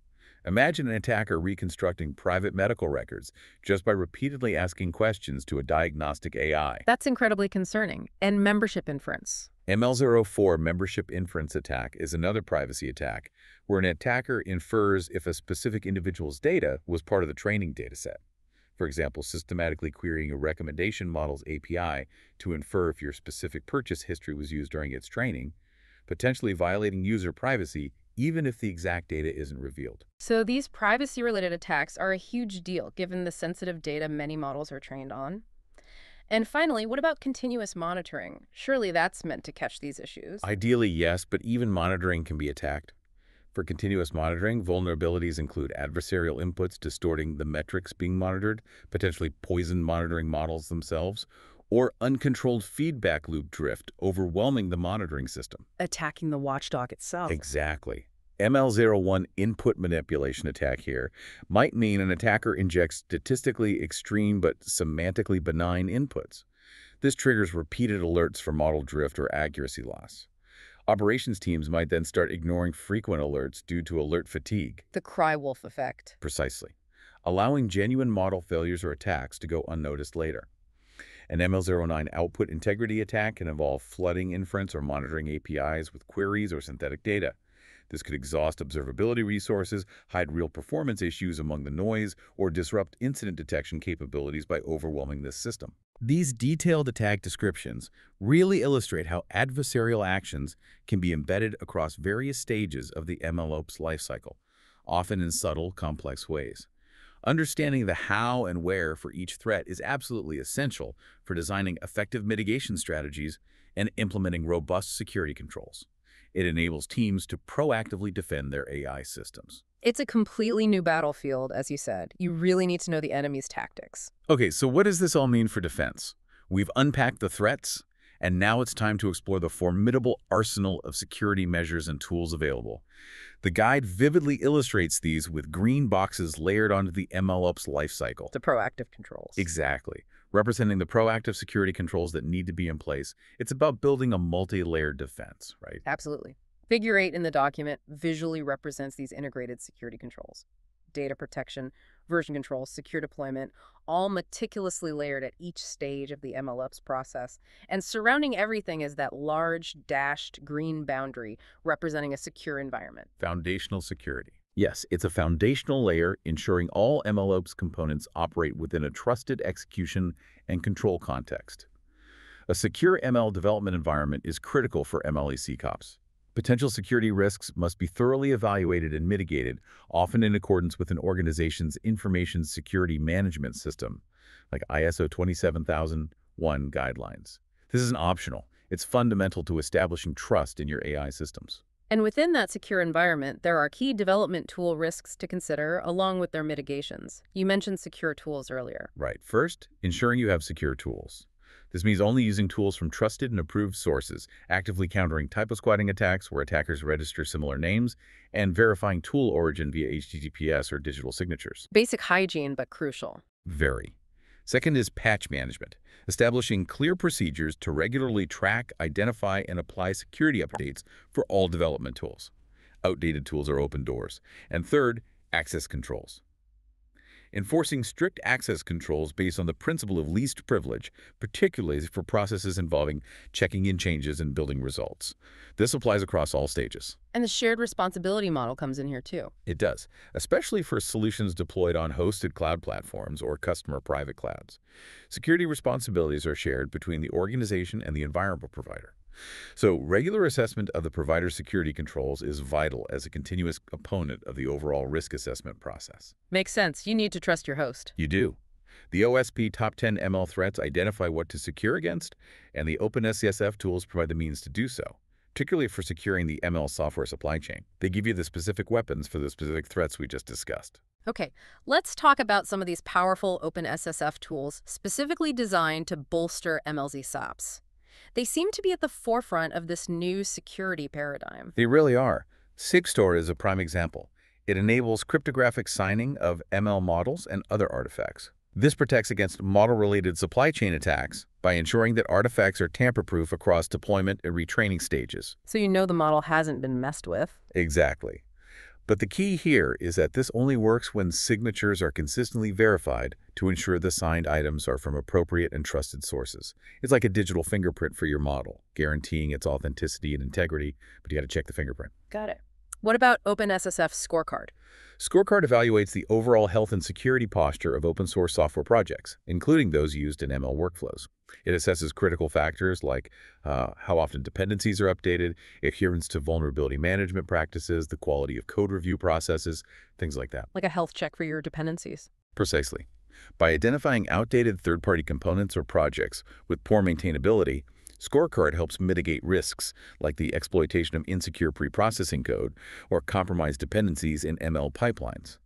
Imagine an attacker reconstructing private medical records just by repeatedly asking questions to a diagnostic AI. That's incredibly concerning. And membership inference. ML04 membership inference attack is another privacy attack where an attacker infers if a specific individual's data was part of the training dataset. For example, systematically querying a recommendation model's API to infer if your specific purchase history was used during its training, potentially violating user privacy even if the exact data isn't revealed. So these privacy-related attacks are a huge deal given the sensitive data many models are trained on. And finally, what about continuous monitoring? Surely that's meant to catch these issues. Ideally, yes, but even monitoring can be attacked. For continuous monitoring, vulnerabilities include adversarial inputs distorting the metrics being monitored, potentially poison monitoring models themselves, or uncontrolled feedback loop drift overwhelming the monitoring system. Attacking the watchdog itself. Exactly. ML01 input manipulation attack here might mean an attacker injects statistically extreme but semantically benign inputs. This triggers repeated alerts for model drift or accuracy loss. Operations teams might then start ignoring frequent alerts due to alert fatigue. The cry wolf effect. Precisely. Allowing genuine model failures or attacks to go unnoticed later. An ML09 output integrity attack can involve flooding inference or monitoring APIs with queries or synthetic data. This could exhaust observability resources, hide real performance issues among the noise, or disrupt incident detection capabilities by overwhelming this system. These detailed attack descriptions really illustrate how adversarial actions can be embedded across various stages of the MLOps lifecycle, often in subtle, complex ways. Understanding the how and where for each threat is absolutely essential for designing effective mitigation strategies and implementing robust security controls. It enables teams to proactively defend their AI systems. It's a completely new battlefield, as you said. You really need to know the enemy's tactics. Okay, so what does this all mean for defense? We've unpacked the threats, And now it's time to explore the formidable arsenal of security measures and tools available. The guide vividly illustrates these with green boxes layered onto the MLOps lifecycle. The proactive controls. Exactly. Representing the proactive security controls that need to be in place. It's about building a multi-layered defense, right? Absolutely. Figure 8 in the document visually represents these integrated security controls. Data protection, version control, secure deployment, all meticulously layered at each stage of the MLOps process. And surrounding everything is that large dashed green boundary representing a secure environment. Foundational security. Yes, it's a foundational layer ensuring all MLOps components operate within a trusted execution and control context. A secure ML development environment is critical for ML SecOps. Potential security risks must be thoroughly evaluated and mitigated, often in accordance with an organization's information security management system, like ISO 27001 guidelines. This isn't optional. It's fundamental to establishing trust in your AI systems. And within that secure environment, there are key development tool risks to consider, along with their mitigations. You mentioned secure tools earlier. Right. First, ensuring you have secure tools. This means only using tools from trusted and approved sources, actively countering typo-squatting attacks where attackers register similar names, and verifying tool origin via HTTPS or digital signatures. Basic hygiene, but crucial. Very. Second is patch management, establishing clear procedures to regularly track, identify, and apply security updates for all development tools. Outdated tools are open doors. And third, access controls. Enforcing strict access controls based on the principle of least privilege, particularly for processes involving checking in changes and building results. This applies across all stages. And the shared responsibility model comes in here too. It does, especially for solutions deployed on hosted cloud platforms or customer private clouds. Security responsibilities are shared between the organization and the environment provider. So regular assessment of the provider's security controls is vital as a continuous component of the overall risk assessment process. Makes sense. You need to trust your host. You do. The OSP Top 10 ML threats identify what to secure against, and the OpenSCSF tools provide the means to do so, particularly for securing the ML software supply chain. They give you the specific weapons for the specific threats we just discussed. Okay, let's talk about some of these powerful OpenSSF tools specifically designed to bolster MLZ SOPs. They seem to be at the forefront of this new security paradigm. They really are. SigStore is a prime example. It enables cryptographic signing of ML models and other artifacts. This protects against model-related supply chain attacks by ensuring that artifacts are tamper-proof across deployment and retraining stages. So you know the model hasn't been messed with. Exactly. But the key here is that this only works when signatures are consistently verified to ensure the signed items are from appropriate and trusted sources. It's like a digital fingerprint for your model, guaranteeing its authenticity and integrity, but you got to check the fingerprint. Got it. What about OpenSSF Scorecard? Scorecard evaluates the overall health and security posture of open source software projects, including those used in ML workflows. It assesses critical factors like how often dependencies are updated, adherence to vulnerability management practices, the quality of code review processes, things like that. Like a health check for your dependencies. Precisely. By identifying outdated third-party components or projects with poor maintainability, Scorecard helps mitigate risks like the exploitation of insecure preprocessing code or compromised dependencies in ML pipelines.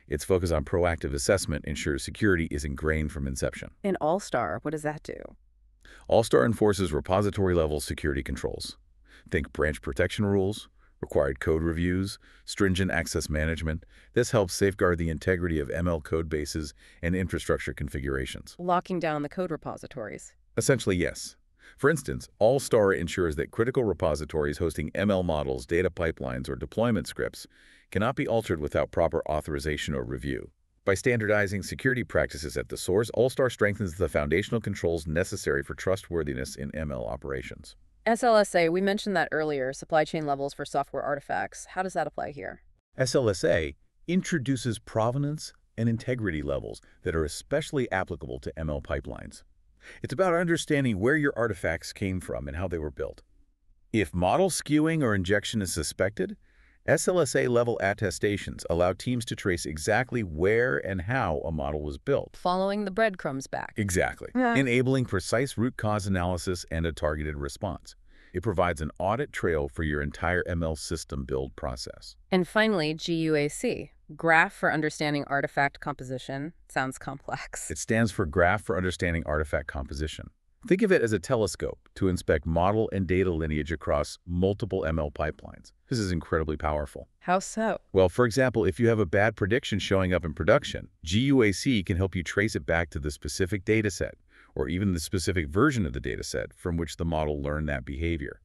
Its focus on proactive assessment ensures security is ingrained from inception. In All-Star, what does that do? All-Star enforces repository-level security controls. Think branch protection rules, required code reviews, stringent access management. This helps safeguard the integrity of ML code bases and infrastructure configurations. Locking down the code repositories. Essentially, yes. For instance, All-Star ensures that critical repositories hosting ML models, data pipelines, or deployment scripts cannot be altered without proper authorization or review. By standardizing security practices at the source, All-Star strengthens the foundational controls necessary for trustworthiness in ML operations. SLSA, we mentioned that earlier, supply chain levels for software artifacts. How does that apply here? SLSA introduces provenance and integrity levels that are especially applicable to ML pipelines. It's about understanding where your artifacts came from and how they were built. If model skewing or injection is suspected, SLSA-level attestations allow teams to trace exactly where and how a model was built. Following the breadcrumbs back. Exactly. Enabling precise root cause analysis and a targeted response. It provides an audit trail for your entire ML system build process. And finally, GUAC, Graph for Understanding Artifact Composition. Sounds complex. It stands for Graph for Understanding Artifact Composition. Think of it as a telescope to inspect model and data lineage across multiple ML pipelines. This is incredibly powerful. How so? Well, for example, if you have a bad prediction showing up in production, GUAC can help you trace it back to the specific dataset, or even the specific version of the dataset from which the model learned that behavior.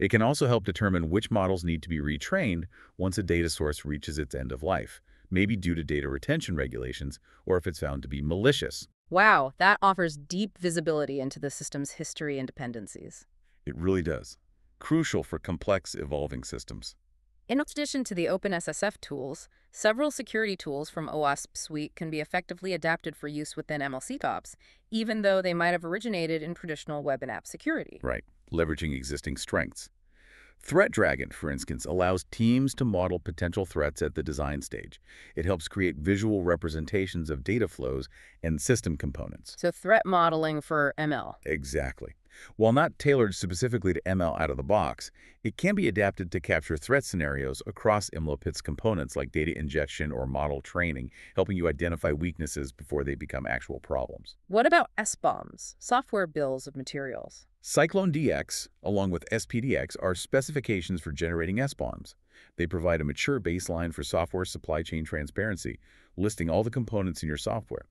It can also help determine which models need to be retrained once a data source reaches its end of life, maybe due to data retention regulations or if it's found to be malicious. Wow, that offers deep visibility into the system's history and dependencies. It really does. Crucial for complex, evolving systems. In addition to the OpenSSF tools, several security tools from OWASP Suite can be effectively adapted for use within MLSecOps, even though they might have originated in traditional web and app security. Right, leveraging existing strengths. ThreatDragon, for instance, allows teams to model potential threats at the design stage. It helps create visual representations of data flows and system components. So threat modeling for ML. Exactly. While not tailored specifically to ML out of the box, it can be adapted to capture threat scenarios across MLOps components like data injection or model training, helping you identify weaknesses before they become actual problems. What about SBOMs, software bills of materials? Cyclone DX, along with SPDX, are specifications for generating SBOMs. They provide a mature baseline for software supply chain transparency, listing all the components in your software.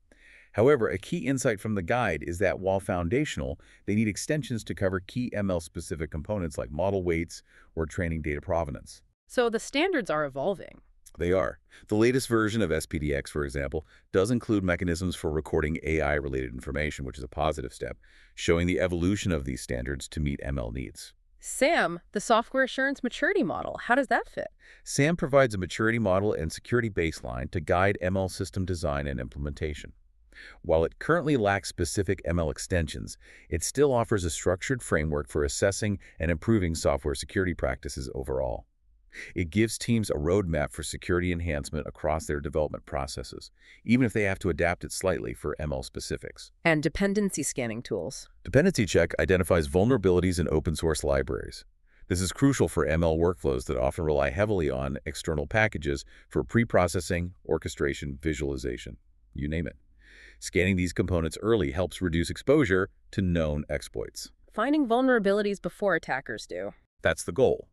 However, a key insight from the guide is that while foundational, they need extensions to cover key ML-specific components like model weights or training data provenance. So the standards are evolving. They are. The latest version of SPDX, for example, does include mechanisms for recording AI-related information, which is a positive step, showing the evolution of these standards to meet ML needs. SAM, the Software Assurance Maturity Model, how does that fit? SAM provides a maturity model and security baseline to guide ML system design and implementation. While it currently lacks specific ML extensions, it still offers a structured framework for assessing and improving software security practices overall. It gives teams a roadmap for security enhancement across their development processes, even if they have to adapt it slightly for ML specifics. And dependency scanning tools. Dependency Check identifies vulnerabilities in open-source libraries. This is crucial for ML workflows that often rely heavily on external packages for pre-processing, orchestration, visualization, you name it. Scanning these components early helps reduce exposure to known exploits. Finding vulnerabilities before attackers do. That's the goal.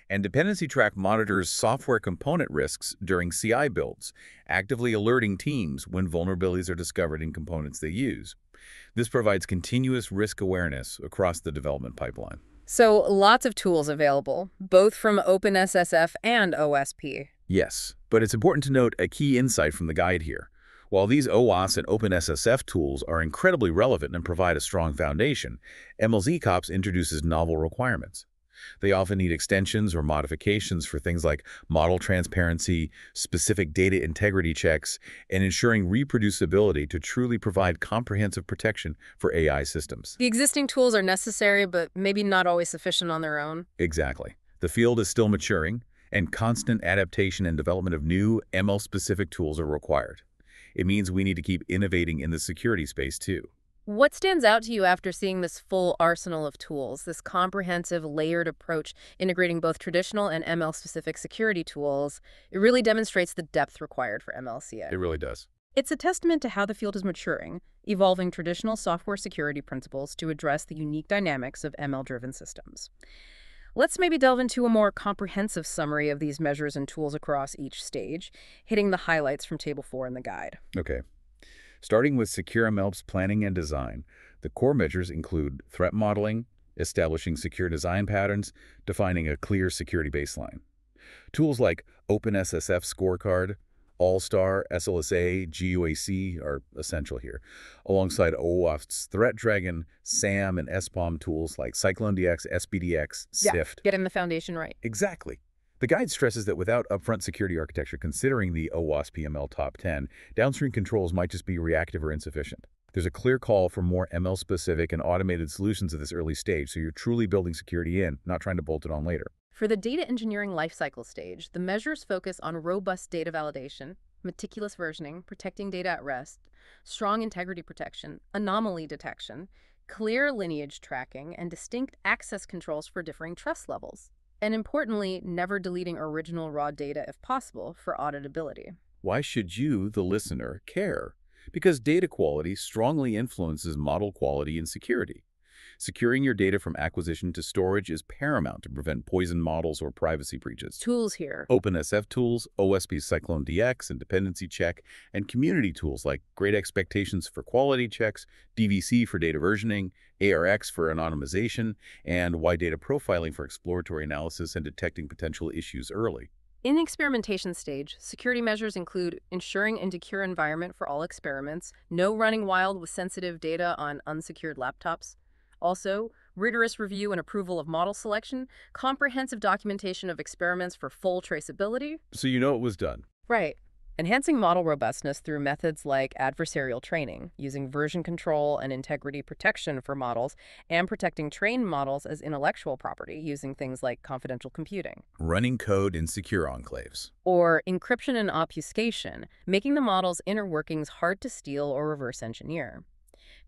And Dependency Track monitors software component risks during CI builds, actively alerting teams when vulnerabilities are discovered in components they use. This provides continuous risk awareness across the development pipeline. So lots of tools available, both from OpenSSF and OSP. Yes, but it's important to note a key insight from the guide here. While these OWASP and OpenSSF tools are incredibly relevant and provide a strong foundation, MLSecOps introduces novel requirements. They often need extensions or modifications for things like model transparency, specific data integrity checks, and ensuring reproducibility to truly provide comprehensive protection for AI systems. The existing tools are necessary, but maybe not always sufficient on their own. Exactly. The field is still maturing, and constant adaptation and development of new ML-specific tools are required. It means we need to keep innovating in the security space, too. What stands out to you after seeing this full arsenal of tools, this comprehensive, layered approach integrating both traditional and ML-specific security tools? It really demonstrates the depth required for MLCA. It really does. It's a testament to how the field is maturing, evolving traditional software security principles to address the unique dynamics of ML-driven systems. Let's maybe delve into a more comprehensive summary of these measures and tools across each stage, hitting the highlights from Table 4 in the guide. Okay. Starting with Secure ML's planning and design, the core measures include threat modeling, establishing secure design patterns, defining a clear security baseline. Tools like OpenSSF Scorecard, All-Star, SLSA, GUAC are essential here, alongside OWASP's ThreatDragon, SAM, and SBOM tools like Cyclone DX, SPDX, SIFT. Getting the foundation right. Exactly. The guide stresses that without upfront security architecture considering the OWASP ML Top 10, downstream controls might just be reactive or insufficient. There's a clear call for more ML-specific and automated solutions at this early stage, so you're truly building security in, not trying to bolt it on later. For the data engineering lifecycle stage, the measures focus on robust data validation, meticulous versioning, protecting data at rest, strong integrity protection, anomaly detection, clear lineage tracking, and distinct access controls for differing trust levels. And importantly, never deleting original raw data if possible for auditability. Why should you, the listener, care? Because data quality strongly influences model quality and security. Securing your data from acquisition to storage is paramount to prevent poison models or privacy breaches. Tools here. OpenSF tools, OSP's Cyclone DX and Dependency Check, and community tools like Great Expectations for quality checks, DVC for data versioning, ARX for anonymization, and Y-Data profiling for exploratory analysis and detecting potential issues early. In the experimentation stage, security measures include ensuring a secure environment for all experiments, no running wild with sensitive data on unsecured laptops. Also, rigorous review and approval of model selection, comprehensive documentation of experiments for full traceability. So you know it was done. Right. Enhancing model robustness through methods like adversarial training, using version control and integrity protection for models, and protecting trained models as intellectual property using things like confidential computing. Running code in secure enclaves. Or encryption and obfuscation, making the model's inner workings hard to steal or reverse engineer.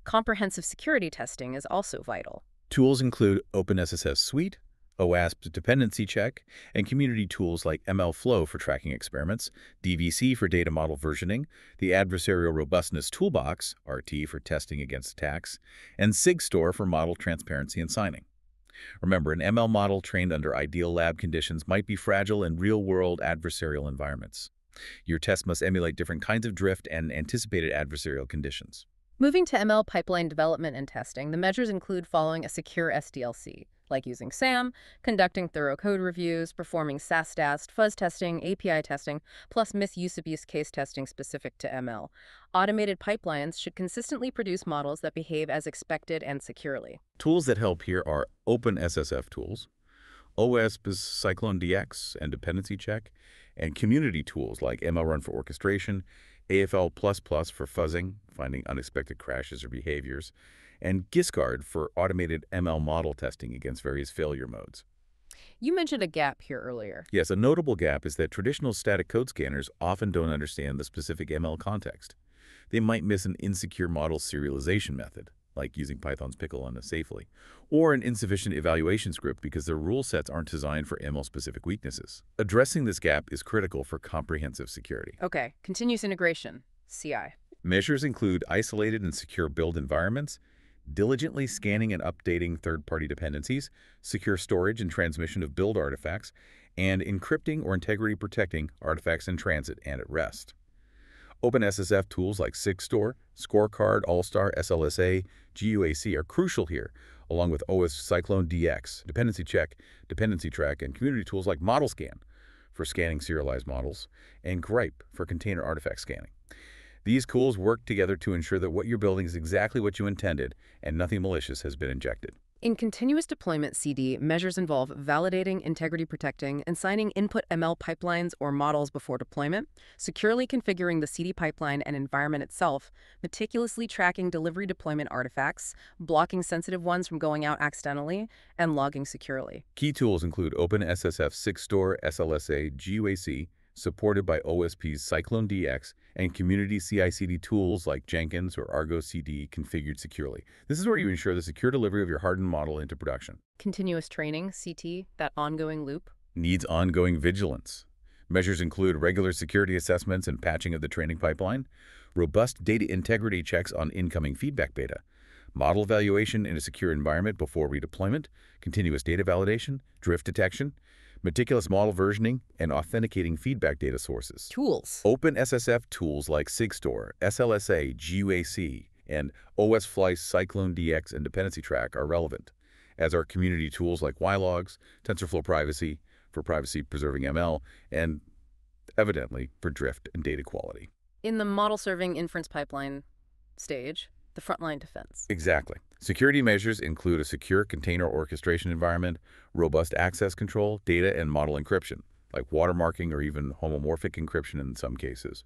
Comprehensive security testing is also vital. Tools include OpenSSF Suite, OWASP Dependency Check, and community tools like MLflow for tracking experiments, DVC for data model versioning, the Adversarial Robustness Toolbox, RT for testing against attacks, and SigStore for model transparency and signing. Remember, an ML model trained under ideal lab conditions might be fragile in real-world adversarial environments. Your test must emulate different kinds of drift and anticipated adversarial conditions. Moving to ML pipeline development and testing, the measures include following a secure SDLC, like using SAM, conducting thorough code reviews, performing SAST, fuzz testing, API testing, plus misuse abuse case testing specific to ML. Automated pipelines should consistently produce models that behave as expected and securely. Tools that help here are OpenSSF tools, OWASP's Cyclone DX and Dependency Check, and community tools like MLrun for orchestration, AFL++ for fuzzing, finding unexpected crashes or behaviors, and GISCard for automated ML model testing against various failure modes. You mentioned a gap here earlier. Yes, a notable gap is that traditional static code scanners often don't understand the specific ML context. They might miss an insecure model serialization method, like using Python's pickle unsafely, or an insufficient evaluation script because their rule sets aren't designed for ML-specific weaknesses. Addressing this gap is critical for comprehensive security. Okay, continuous integration, CI. Measures include isolated and secure build environments, diligently scanning and updating third-party dependencies, secure storage and transmission of build artifacts, and encrypting or integrity protecting artifacts in transit and at rest. OpenSSF tools like SigStore, Scorecard, Allstar, SLSA, GUAC are crucial here, along with OS Cyclone DX, Dependency Check, Dependency Track, and community tools like ModelScan for scanning serialized models, and Gripe for container artifact scanning. These tools work together to ensure that what you're building is exactly what you intended and nothing malicious has been injected. In continuous deployment CD, measures involve validating, integrity protecting, and signing input ML pipelines or models before deployment, securely configuring the CD pipeline and environment itself, meticulously tracking delivery deployment artifacts, blocking sensitive ones from going out accidentally, and logging securely. Key tools include OpenSSF SigStore, SLSA, GUAC, supported by OSP's Cyclone DX, and community CI/CD tools like Jenkins or Argo CD configured securely. This is where you ensure the secure delivery of your hardened model into production. Continuous training, CT, that ongoing loop. Needs ongoing vigilance. Measures include regular security assessments and patching of the training pipeline, robust data integrity checks on incoming feedback data, model evaluation in a secure environment before redeployment, continuous data validation, drift detection, meticulous model versioning, and authenticating feedback data sources. Tools. OpenSSF tools like SigStore, SLSA, GUAC, and OSFly's Cyclone DX and Dependency Track are relevant, as are community tools like YLogs, TensorFlow Privacy for privacy-preserving ML, and evidently for drift and data quality. In the model-serving inference pipeline stage, the frontline defense. Exactly. Security measures include a secure container orchestration environment, robust access control, data and model encryption, like watermarking or even homomorphic encryption in some cases,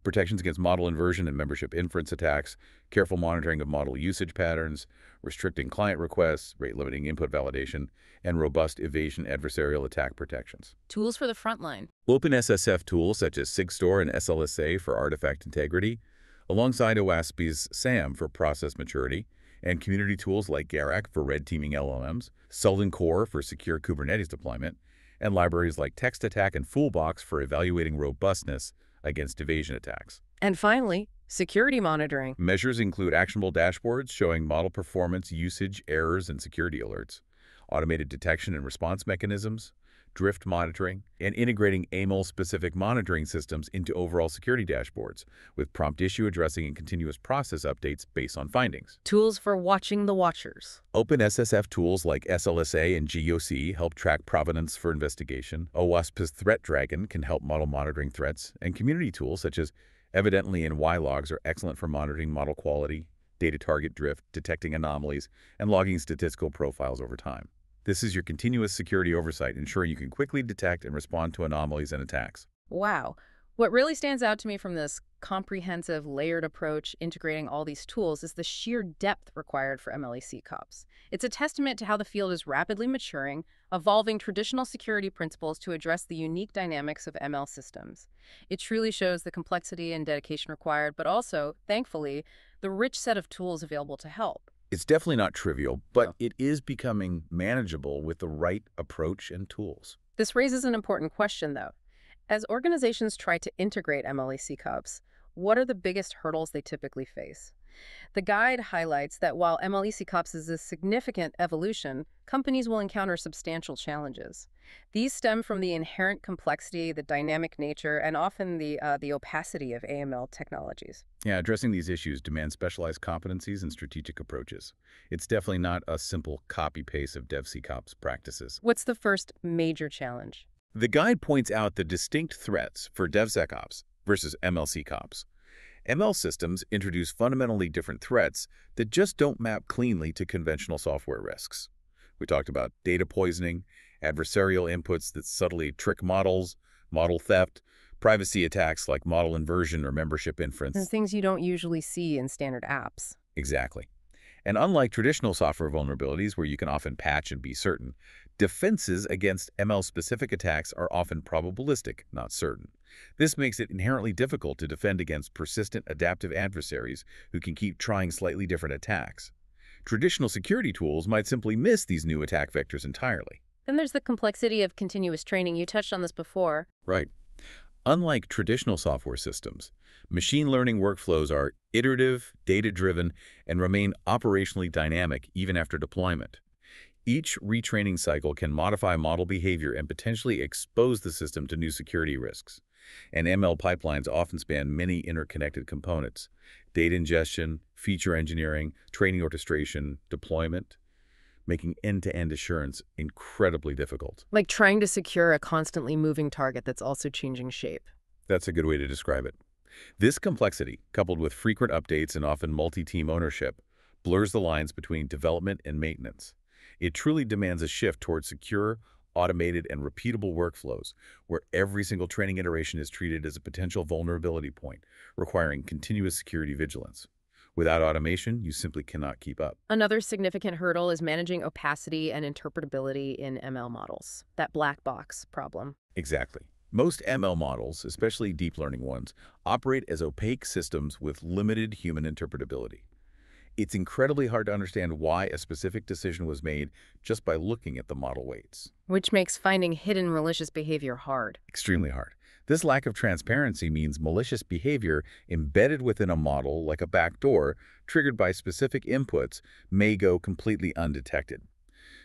protections against model inversion and membership inference attacks, careful monitoring of model usage patterns, restricting client requests, rate-limiting input validation, and robust evasion adversarial attack protections. Tools for the frontline. OpenSSF tools such as SigStore and SLSA for artifact integrity, alongside OWASP's SAM for process maturity, and community tools like Garak for red teaming LLMs, Sultan Core for secure Kubernetes deployment, and libraries like TextAttack and Foolbox for evaluating robustness against evasion attacks. And finally, Security monitoring. Measures include actionable dashboards showing model performance, usage, errors, and security alerts, automated detection and response mechanisms, drift monitoring, and integrating AML-specific monitoring systems into overall security dashboards, with prompt issue addressing and continuous process updates based on findings. Tools for watching the watchers. OpenSSF tools like SLSA and GOC help track provenance for investigation. OWASP's Threat Dragon can help model monitoring threats, and community tools such as Evidently and YLogs are excellent for monitoring model quality, data target drift, detecting anomalies, and logging statistical profiles over time. This is your continuous security oversight, ensuring you can quickly detect and respond to anomalies and attacks. Wow. What really stands out to me from this comprehensive, layered approach integrating all these tools is the sheer depth required for MLEC COPS. It's a testament to how the field is rapidly maturing, evolving traditional security principles to address the unique dynamics of ML systems. It truly shows the complexity and dedication required, but also, thankfully, the rich set of tools available to help. It's definitely not trivial, but it is becoming manageable with the right approach and tools. This raises an important question, though. As organizations try to integrate MLEC COPS, what are the biggest hurdles they typically face? The guide highlights that while MLEC COPS is a significant evolution, companies will encounter substantial challenges. These stem from the inherent complexity, the dynamic nature, and often the opacity of AML technologies. Yeah, addressing these issues demands specialized competencies and strategic approaches. It's definitely not a simple copy-paste of DevSecOps practices. What's the first major challenge? The guide points out the distinct threats for DevSecOps versus MLSecOps. ML systems introduce fundamentally different threats that just don't map cleanly to conventional software risks. We talked about data poisoning, adversarial inputs that subtly trick models, model theft, privacy attacks like model inversion or membership inference. And things you don't usually see in standard apps. Exactly. And unlike traditional software vulnerabilities where you can often patch and be certain, defenses against ML-specific attacks are often probabilistic, not certain. This makes it inherently difficult to defend against persistent adaptive adversaries who can keep trying slightly different attacks. Traditional security tools might simply miss these new attack vectors entirely. Then there's the complexity of continuous training. You touched on this before. Right. Unlike traditional software systems, machine learning workflows are iterative, data-driven, and remain operationally dynamic even after deployment. Each retraining cycle can modify model behavior and potentially expose the system to new security risks. And ML pipelines often span many interconnected components: data ingestion, feature engineering, training orchestration, deployment, making end-to-end assurance incredibly difficult. Like trying to secure a constantly moving target that's also changing shape. That's a good way to describe it. This complexity, coupled with frequent updates and often multi-team ownership, blurs the lines between development and maintenance. It truly demands a shift towards secure, automated, and repeatable workflows, where every single training iteration is treated as a potential vulnerability point, requiring continuous security vigilance. Without automation, you simply cannot keep up. Another significant hurdle is managing opacity and interpretability in ML models, that black box problem. Exactly. Most ML models, especially deep learning ones, operate as opaque systems with limited human interpretability. It's incredibly hard to understand why a specific decision was made just by looking at the model weights. Which makes finding hidden malicious behavior hard. Extremely hard. This lack of transparency means malicious behavior embedded within a model, like a backdoor, triggered by specific inputs, may go completely undetected.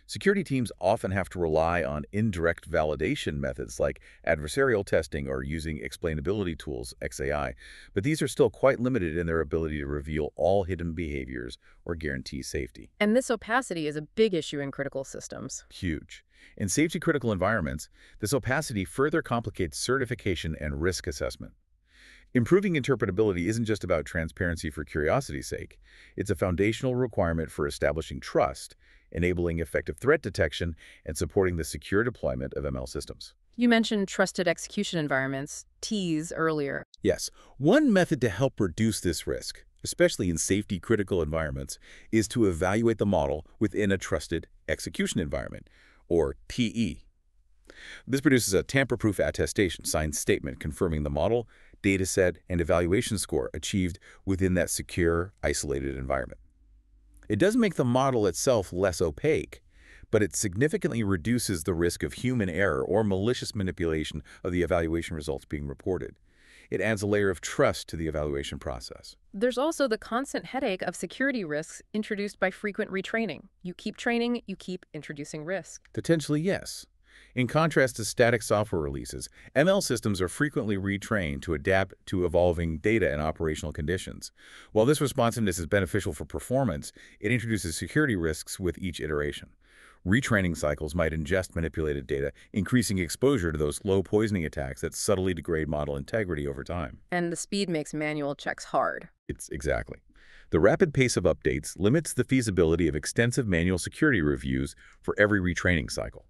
Security teams often have to rely on indirect validation methods like adversarial testing or using explainability tools, XAI, but these are still quite limited in their ability to reveal all hidden behaviors or guarantee safety. And this opacity is a big issue in critical systems. Huge. In safety-critical environments, this opacity further complicates certification and risk assessment. Improving interpretability isn't just about transparency for curiosity's sake. It's a foundational requirement for establishing trust, enabling effective threat detection, and supporting the secure deployment of ML systems. You mentioned trusted execution environments, TEEs, earlier. Yes, one method to help reduce this risk, especially in safety-critical environments, is to evaluate the model within a trusted execution environment, or TE. This produces a tamper-proof attestation, signed statement confirming the model, dataset, and evaluation score achieved within that secure, isolated environment. It doesn't make the model itself less opaque, but it significantly reduces the risk of human error or malicious manipulation of the evaluation results being reported. It adds a layer of trust to the evaluation process. There's also the constant headache of security risks introduced by frequent retraining. You keep training, you keep introducing risk. Potentially, yes. In contrast to static software releases, ML systems are frequently retrained to adapt to evolving data and operational conditions. While this responsiveness is beneficial for performance, it introduces security risks with each iteration. Retraining cycles might ingest manipulated data, increasing exposure to those slow poisoning attacks that subtly degrade model integrity over time. And the speed makes manual checks hard. It's exactly. The rapid pace of updates limits the feasibility of extensive manual security reviews for every retraining cycle.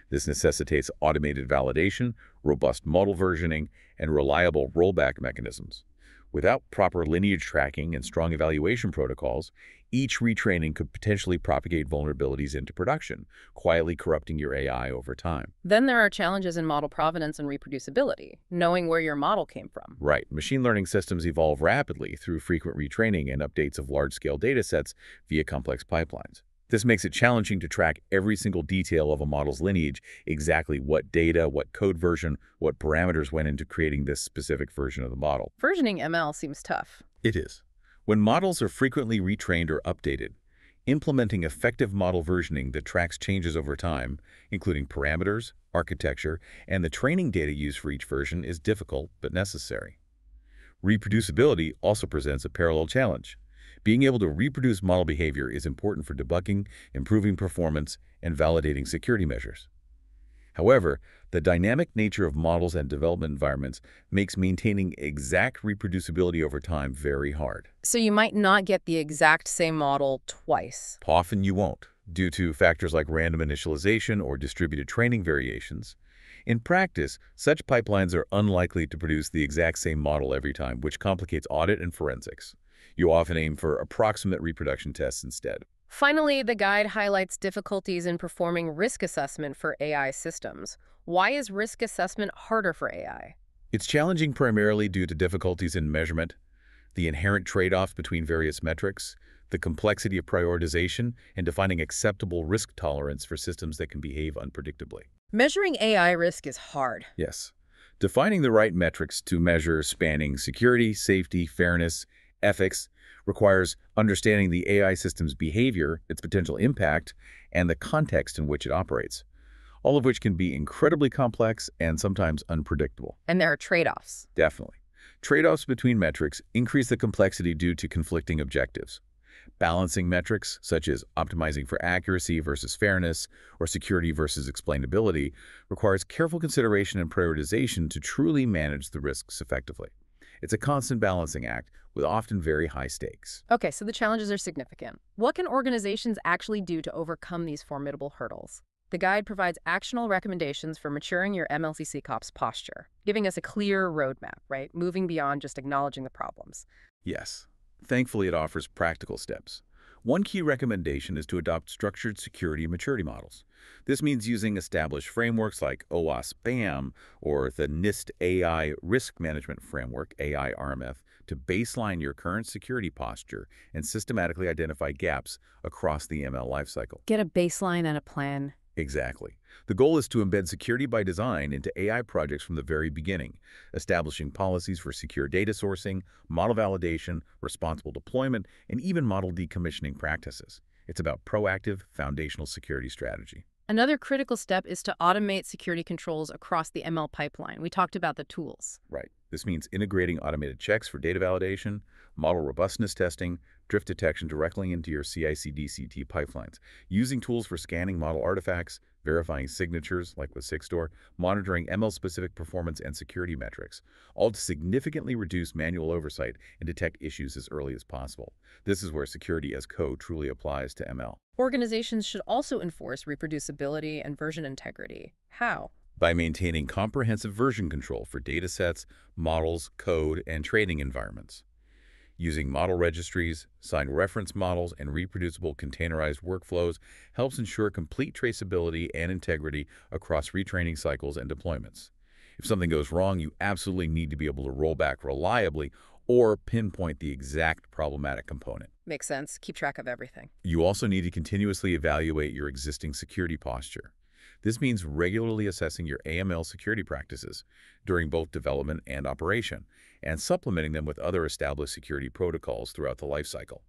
This necessitates automated validation, robust model versioning, and reliable rollback mechanisms. Without proper lineage tracking and strong evaluation protocols, each retraining could potentially propagate vulnerabilities into production, quietly corrupting your AI over time. Then there are challenges in model provenance and reproducibility, knowing where your model came from. Right. Machine learning systems evolve rapidly through frequent retraining and updates of large-scale datasets via complex pipelines. This makes it challenging to track every single detail of a model's lineage, exactly what data, what code version, what parameters went into creating this specific version of the model. Versioning ML seems tough. It is. When models are frequently retrained or updated, implementing effective model versioning that tracks changes over time, including parameters, architecture, and the training data used for each version is difficult but necessary. Reproducibility also presents a parallel challenge. Being able to reproduce model behavior is important for debugging, improving performance, and validating security measures. However, the dynamic nature of models and development environments makes maintaining exact reproducibility over time very hard. So you might not get the exact same model twice. Often you won't, due to factors like random initialization or distributed training variations. In practice, such pipelines are unlikely to produce the exact same model every time, which complicates audit and forensics. You often aim for approximate reproduction tests instead. Finally, the guide highlights difficulties in performing risk assessment for AI systems. Why is risk assessment harder for AI? It's challenging primarily due to difficulties in measurement, the inherent trade-offs between various metrics, the complexity of prioritization, and defining acceptable risk tolerance for systems that can behave unpredictably. Measuring AI risk is hard. Yes. Defining the right metrics to measure spanning security, safety, fairness, ethics requires understanding the AI system's behavior, its potential impact, and the context in which it operates, all of which can be incredibly complex and sometimes unpredictable. And there are trade-offs. Definitely. Trade-offs between metrics increase the complexity due to conflicting objectives. Balancing metrics, such as optimizing for accuracy versus fairness or security versus explainability, requires careful consideration and prioritization to truly manage the risks effectively. It's a constant balancing act with often very high stakes. Okay, so the challenges are significant. What can organizations actually do to overcome these formidable hurdles? The guide provides actionable recommendations for maturing your MLCCOPS posture, giving us a clear roadmap, right? Moving beyond just acknowledging the problems. Yes. Thankfully, it offers practical steps. One key recommendation is to adopt structured security and maturity models. This means using established frameworks like OWASP-BAM or the NIST AI Risk Management Framework, AI-RMF, to baseline your current security posture and systematically identify gaps across the ML lifecycle. Get a baseline and a plan. Exactly. The goal is to embed security by design into AI projects from the very beginning, establishing policies for secure data sourcing, model validation, responsible deployment, and even model decommissioning practices. It's about proactive, foundational security strategy. Another critical step is to automate security controls across the ML pipeline. We talked about the tools. Right. This means integrating automated checks for data validation, model robustness testing, drift detection directly into your CI/CD/CD pipelines, using tools for scanning model artifacts, verifying signatures, like with Sigstore, monitoring ML-specific performance and security metrics, all to significantly reduce manual oversight and detect issues as early as possible. This is where security as code truly applies to ML. Organizations should also enforce reproducibility and version integrity. How? By maintaining comprehensive version control for datasets, models, code, and training environments. Using model registries, signed reference models, and reproducible containerized workflows helps ensure complete traceability and integrity across retraining cycles and deployments. If something goes wrong, you absolutely need to be able to roll back reliably or pinpoint the exact problematic component. Makes sense. Keep track of everything. You also need to continuously evaluate your existing security posture. This means regularly assessing your AML security practices during both development and operation, and supplementing them with other established security protocols throughout the lifecycle.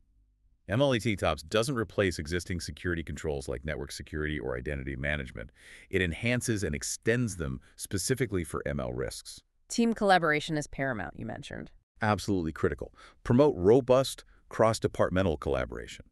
MLET doesn't replace existing security controls like network security or identity management. It enhances and extends them specifically for ML risks. Team collaboration is paramount, you mentioned. Absolutely critical. Promote robust, cross-departmental collaboration.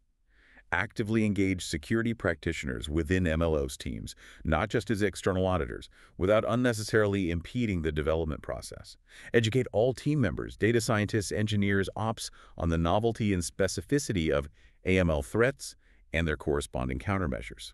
Actively engage security practitioners within MLO's teams, not just as external auditors, without unnecessarily impeding the development process. Educate all team members, data scientists, engineers, ops, on the novelty and specificity of AML threats and their corresponding countermeasures.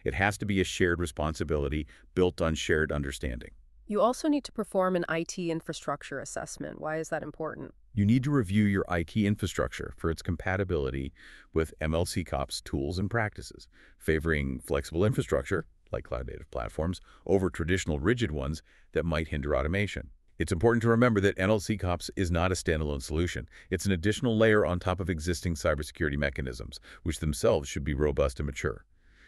It has to be a shared responsibility built on shared understanding. You also need to perform an IT infrastructure assessment. Why is that important? You need to review your IT infrastructure for its compatibility with MLSecOps tools and practices, favoring flexible infrastructure, like cloud-native platforms, over traditional rigid ones that might hinder automation. It's important to remember that MLSecOps is not a standalone solution. It's an additional layer on top of existing cybersecurity mechanisms, which themselves should be robust and mature.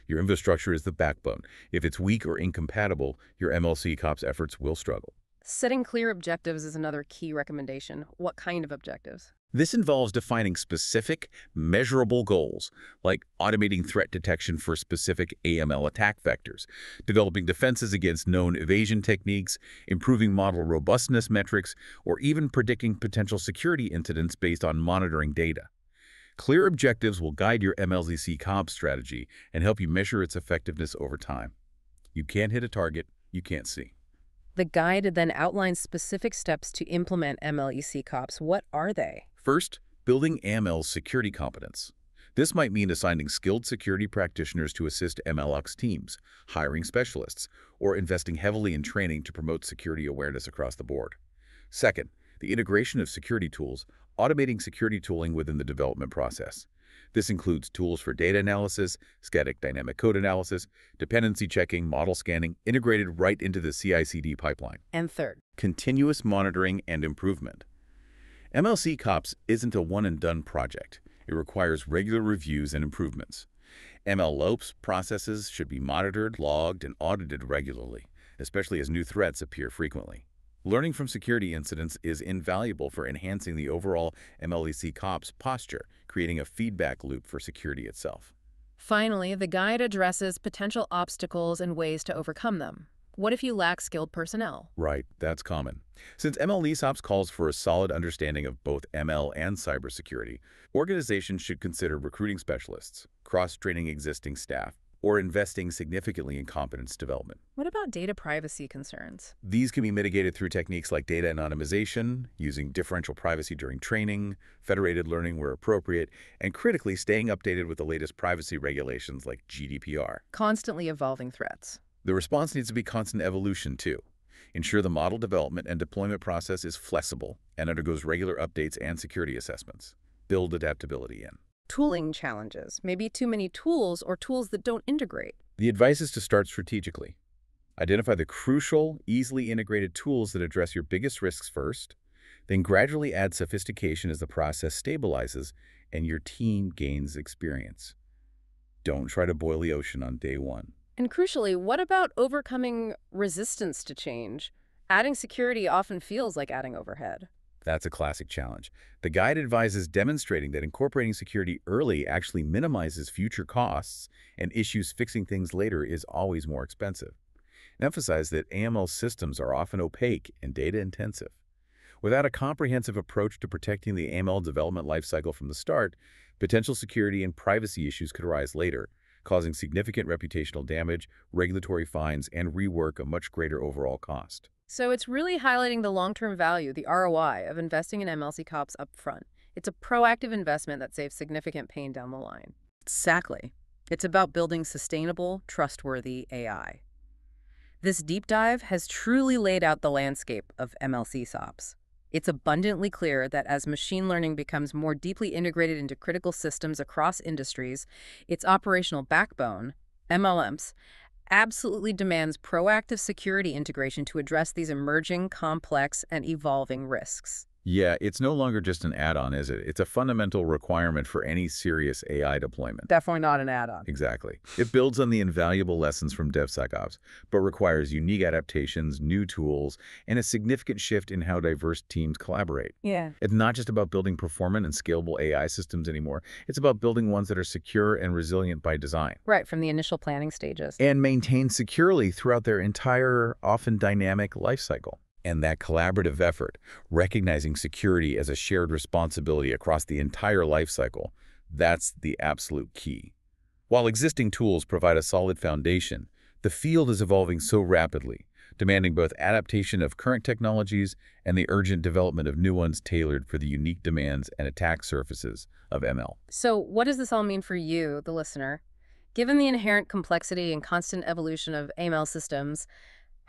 Your infrastructure is the backbone. If it's weak or incompatible, your MLSecOps efforts will struggle. Setting clear objectives is another key recommendation. What kind of objectives? This involves defining specific, measurable goals, like automating threat detection for specific AML attack vectors, developing defenses against known evasion techniques, improving model robustness metrics, or even predicting potential security incidents based on monitoring data. Clear objectives will guide your MLSecOps strategy and help you measure its effectiveness over time. You can't hit a target you can't see. The guide then outlines specific steps to implement MLSecOps. What are they? First, building AML's security competence. This might mean assigning skilled security practitioners to assist MLOps teams, hiring specialists, or investing heavily in training to promote security awareness across the board. Second, the integration of security tools, automating security tooling within the development process. This includes tools for data analysis, static dynamic code analysis, dependency checking, model scanning, integrated right into the CI/CD pipeline. And third, Continuous monitoring and improvement. MLSecOps isn't a one-and-done project. It requires regular reviews and improvements. MLOps processes should be monitored, logged, and audited regularly, especially as new threats appear frequently. Learning from security incidents is invaluable for enhancing the overall MLSecOps posture, creating a feedback loop for security itself. finally, the guide addresses potential obstacles and ways to overcome them. What if you lack skilled personnel? Right, that's common. Since MLSecOps calls for a solid understanding of both ML and cybersecurity, organizations should consider recruiting specialists, cross-training existing staff, or investing significantly in competence development. What about data privacy concerns? These can be mitigated through techniques like data anonymization, using differential privacy during training, federated learning where appropriate, and critically staying updated with the latest privacy regulations like GDPR. Constantly evolving threats. The response needs to be constant evolution, too. Ensure the model development and deployment process is flexible and undergoes regular updates and security assessments. Build adaptability in. Tooling challenges. Maybe too many tools or tools that don't integrate. The advice is to start strategically. Identify the crucial, easily integrated tools that address your biggest risks first, then gradually add sophistication as the process stabilizes and your team gains experience. Don't try to boil the ocean on day one. And crucially, what about overcoming resistance to change? Adding security often feels like adding overhead. That's a classic challenge. The guide advises demonstrating that incorporating security early actually minimizes future costs and issues fixing things later is always more expensive. And emphasize that AML systems are often opaque and data-intensive. Without a comprehensive approach to protecting the AML development lifecycle from the start, potential security and privacy issues could arise later, causing significant reputational damage, regulatory fines, and rework a much greater overall cost. So it's really highlighting the long-term value, the ROI, of investing in MLSecOps up front. It's a proactive investment that saves significant pain down the line. Exactly. It's about building sustainable, trustworthy AI. This deep dive has truly laid out the landscape of MLSecOps. It's abundantly clear that as machine learning becomes more deeply integrated into critical systems across industries, its operational backbone, MLMs, absolutely demands proactive security integration to address these emerging, complex, and evolving risks. Yeah, it's no longer just an add-on, is it? It's a fundamental requirement for any serious AI deployment. Definitely not an add-on. Exactly. It builds on the invaluable lessons from DevSecOps, but requires unique adaptations, new tools, and a significant shift in how diverse teams collaborate. Yeah. It's not just about building performant and scalable AI systems anymore. It's about building ones that are secure and resilient by design, Right, from the initial planning stages. and maintained securely throughout their entire, often dynamic lifecycle. And that collaborative effort, recognizing security as a shared responsibility across the entire lifecycle, that's the absolute key. While existing tools provide a solid foundation, the field is evolving so rapidly, demanding both adaptation of current technologies and the urgent development of new ones tailored for the unique demands and attack surfaces of ML. So what does this all mean for you, the listener? Given the inherent complexity and constant evolution of AML systems,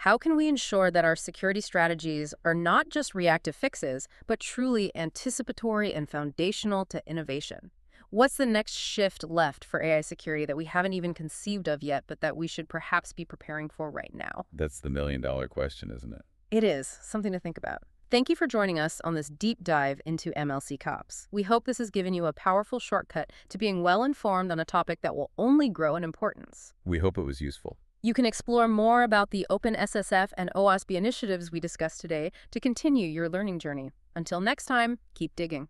how can we ensure that our security strategies are not just reactive fixes, but truly anticipatory and foundational to innovation? What's the next shift left for AI security that we haven't even conceived of yet, but that we should perhaps be preparing for right now? That's the million-dollar question, isn't it? It is something to think about. Thank you for joining us on this deep dive into MLC Cops. We hope this has given you a powerful shortcut to being well-informed on a topic that will only grow in importance. We hope it was useful. You can explore more about the OpenSSF and OWASP initiatives we discussed today to continue your learning journey. Until next time, keep digging.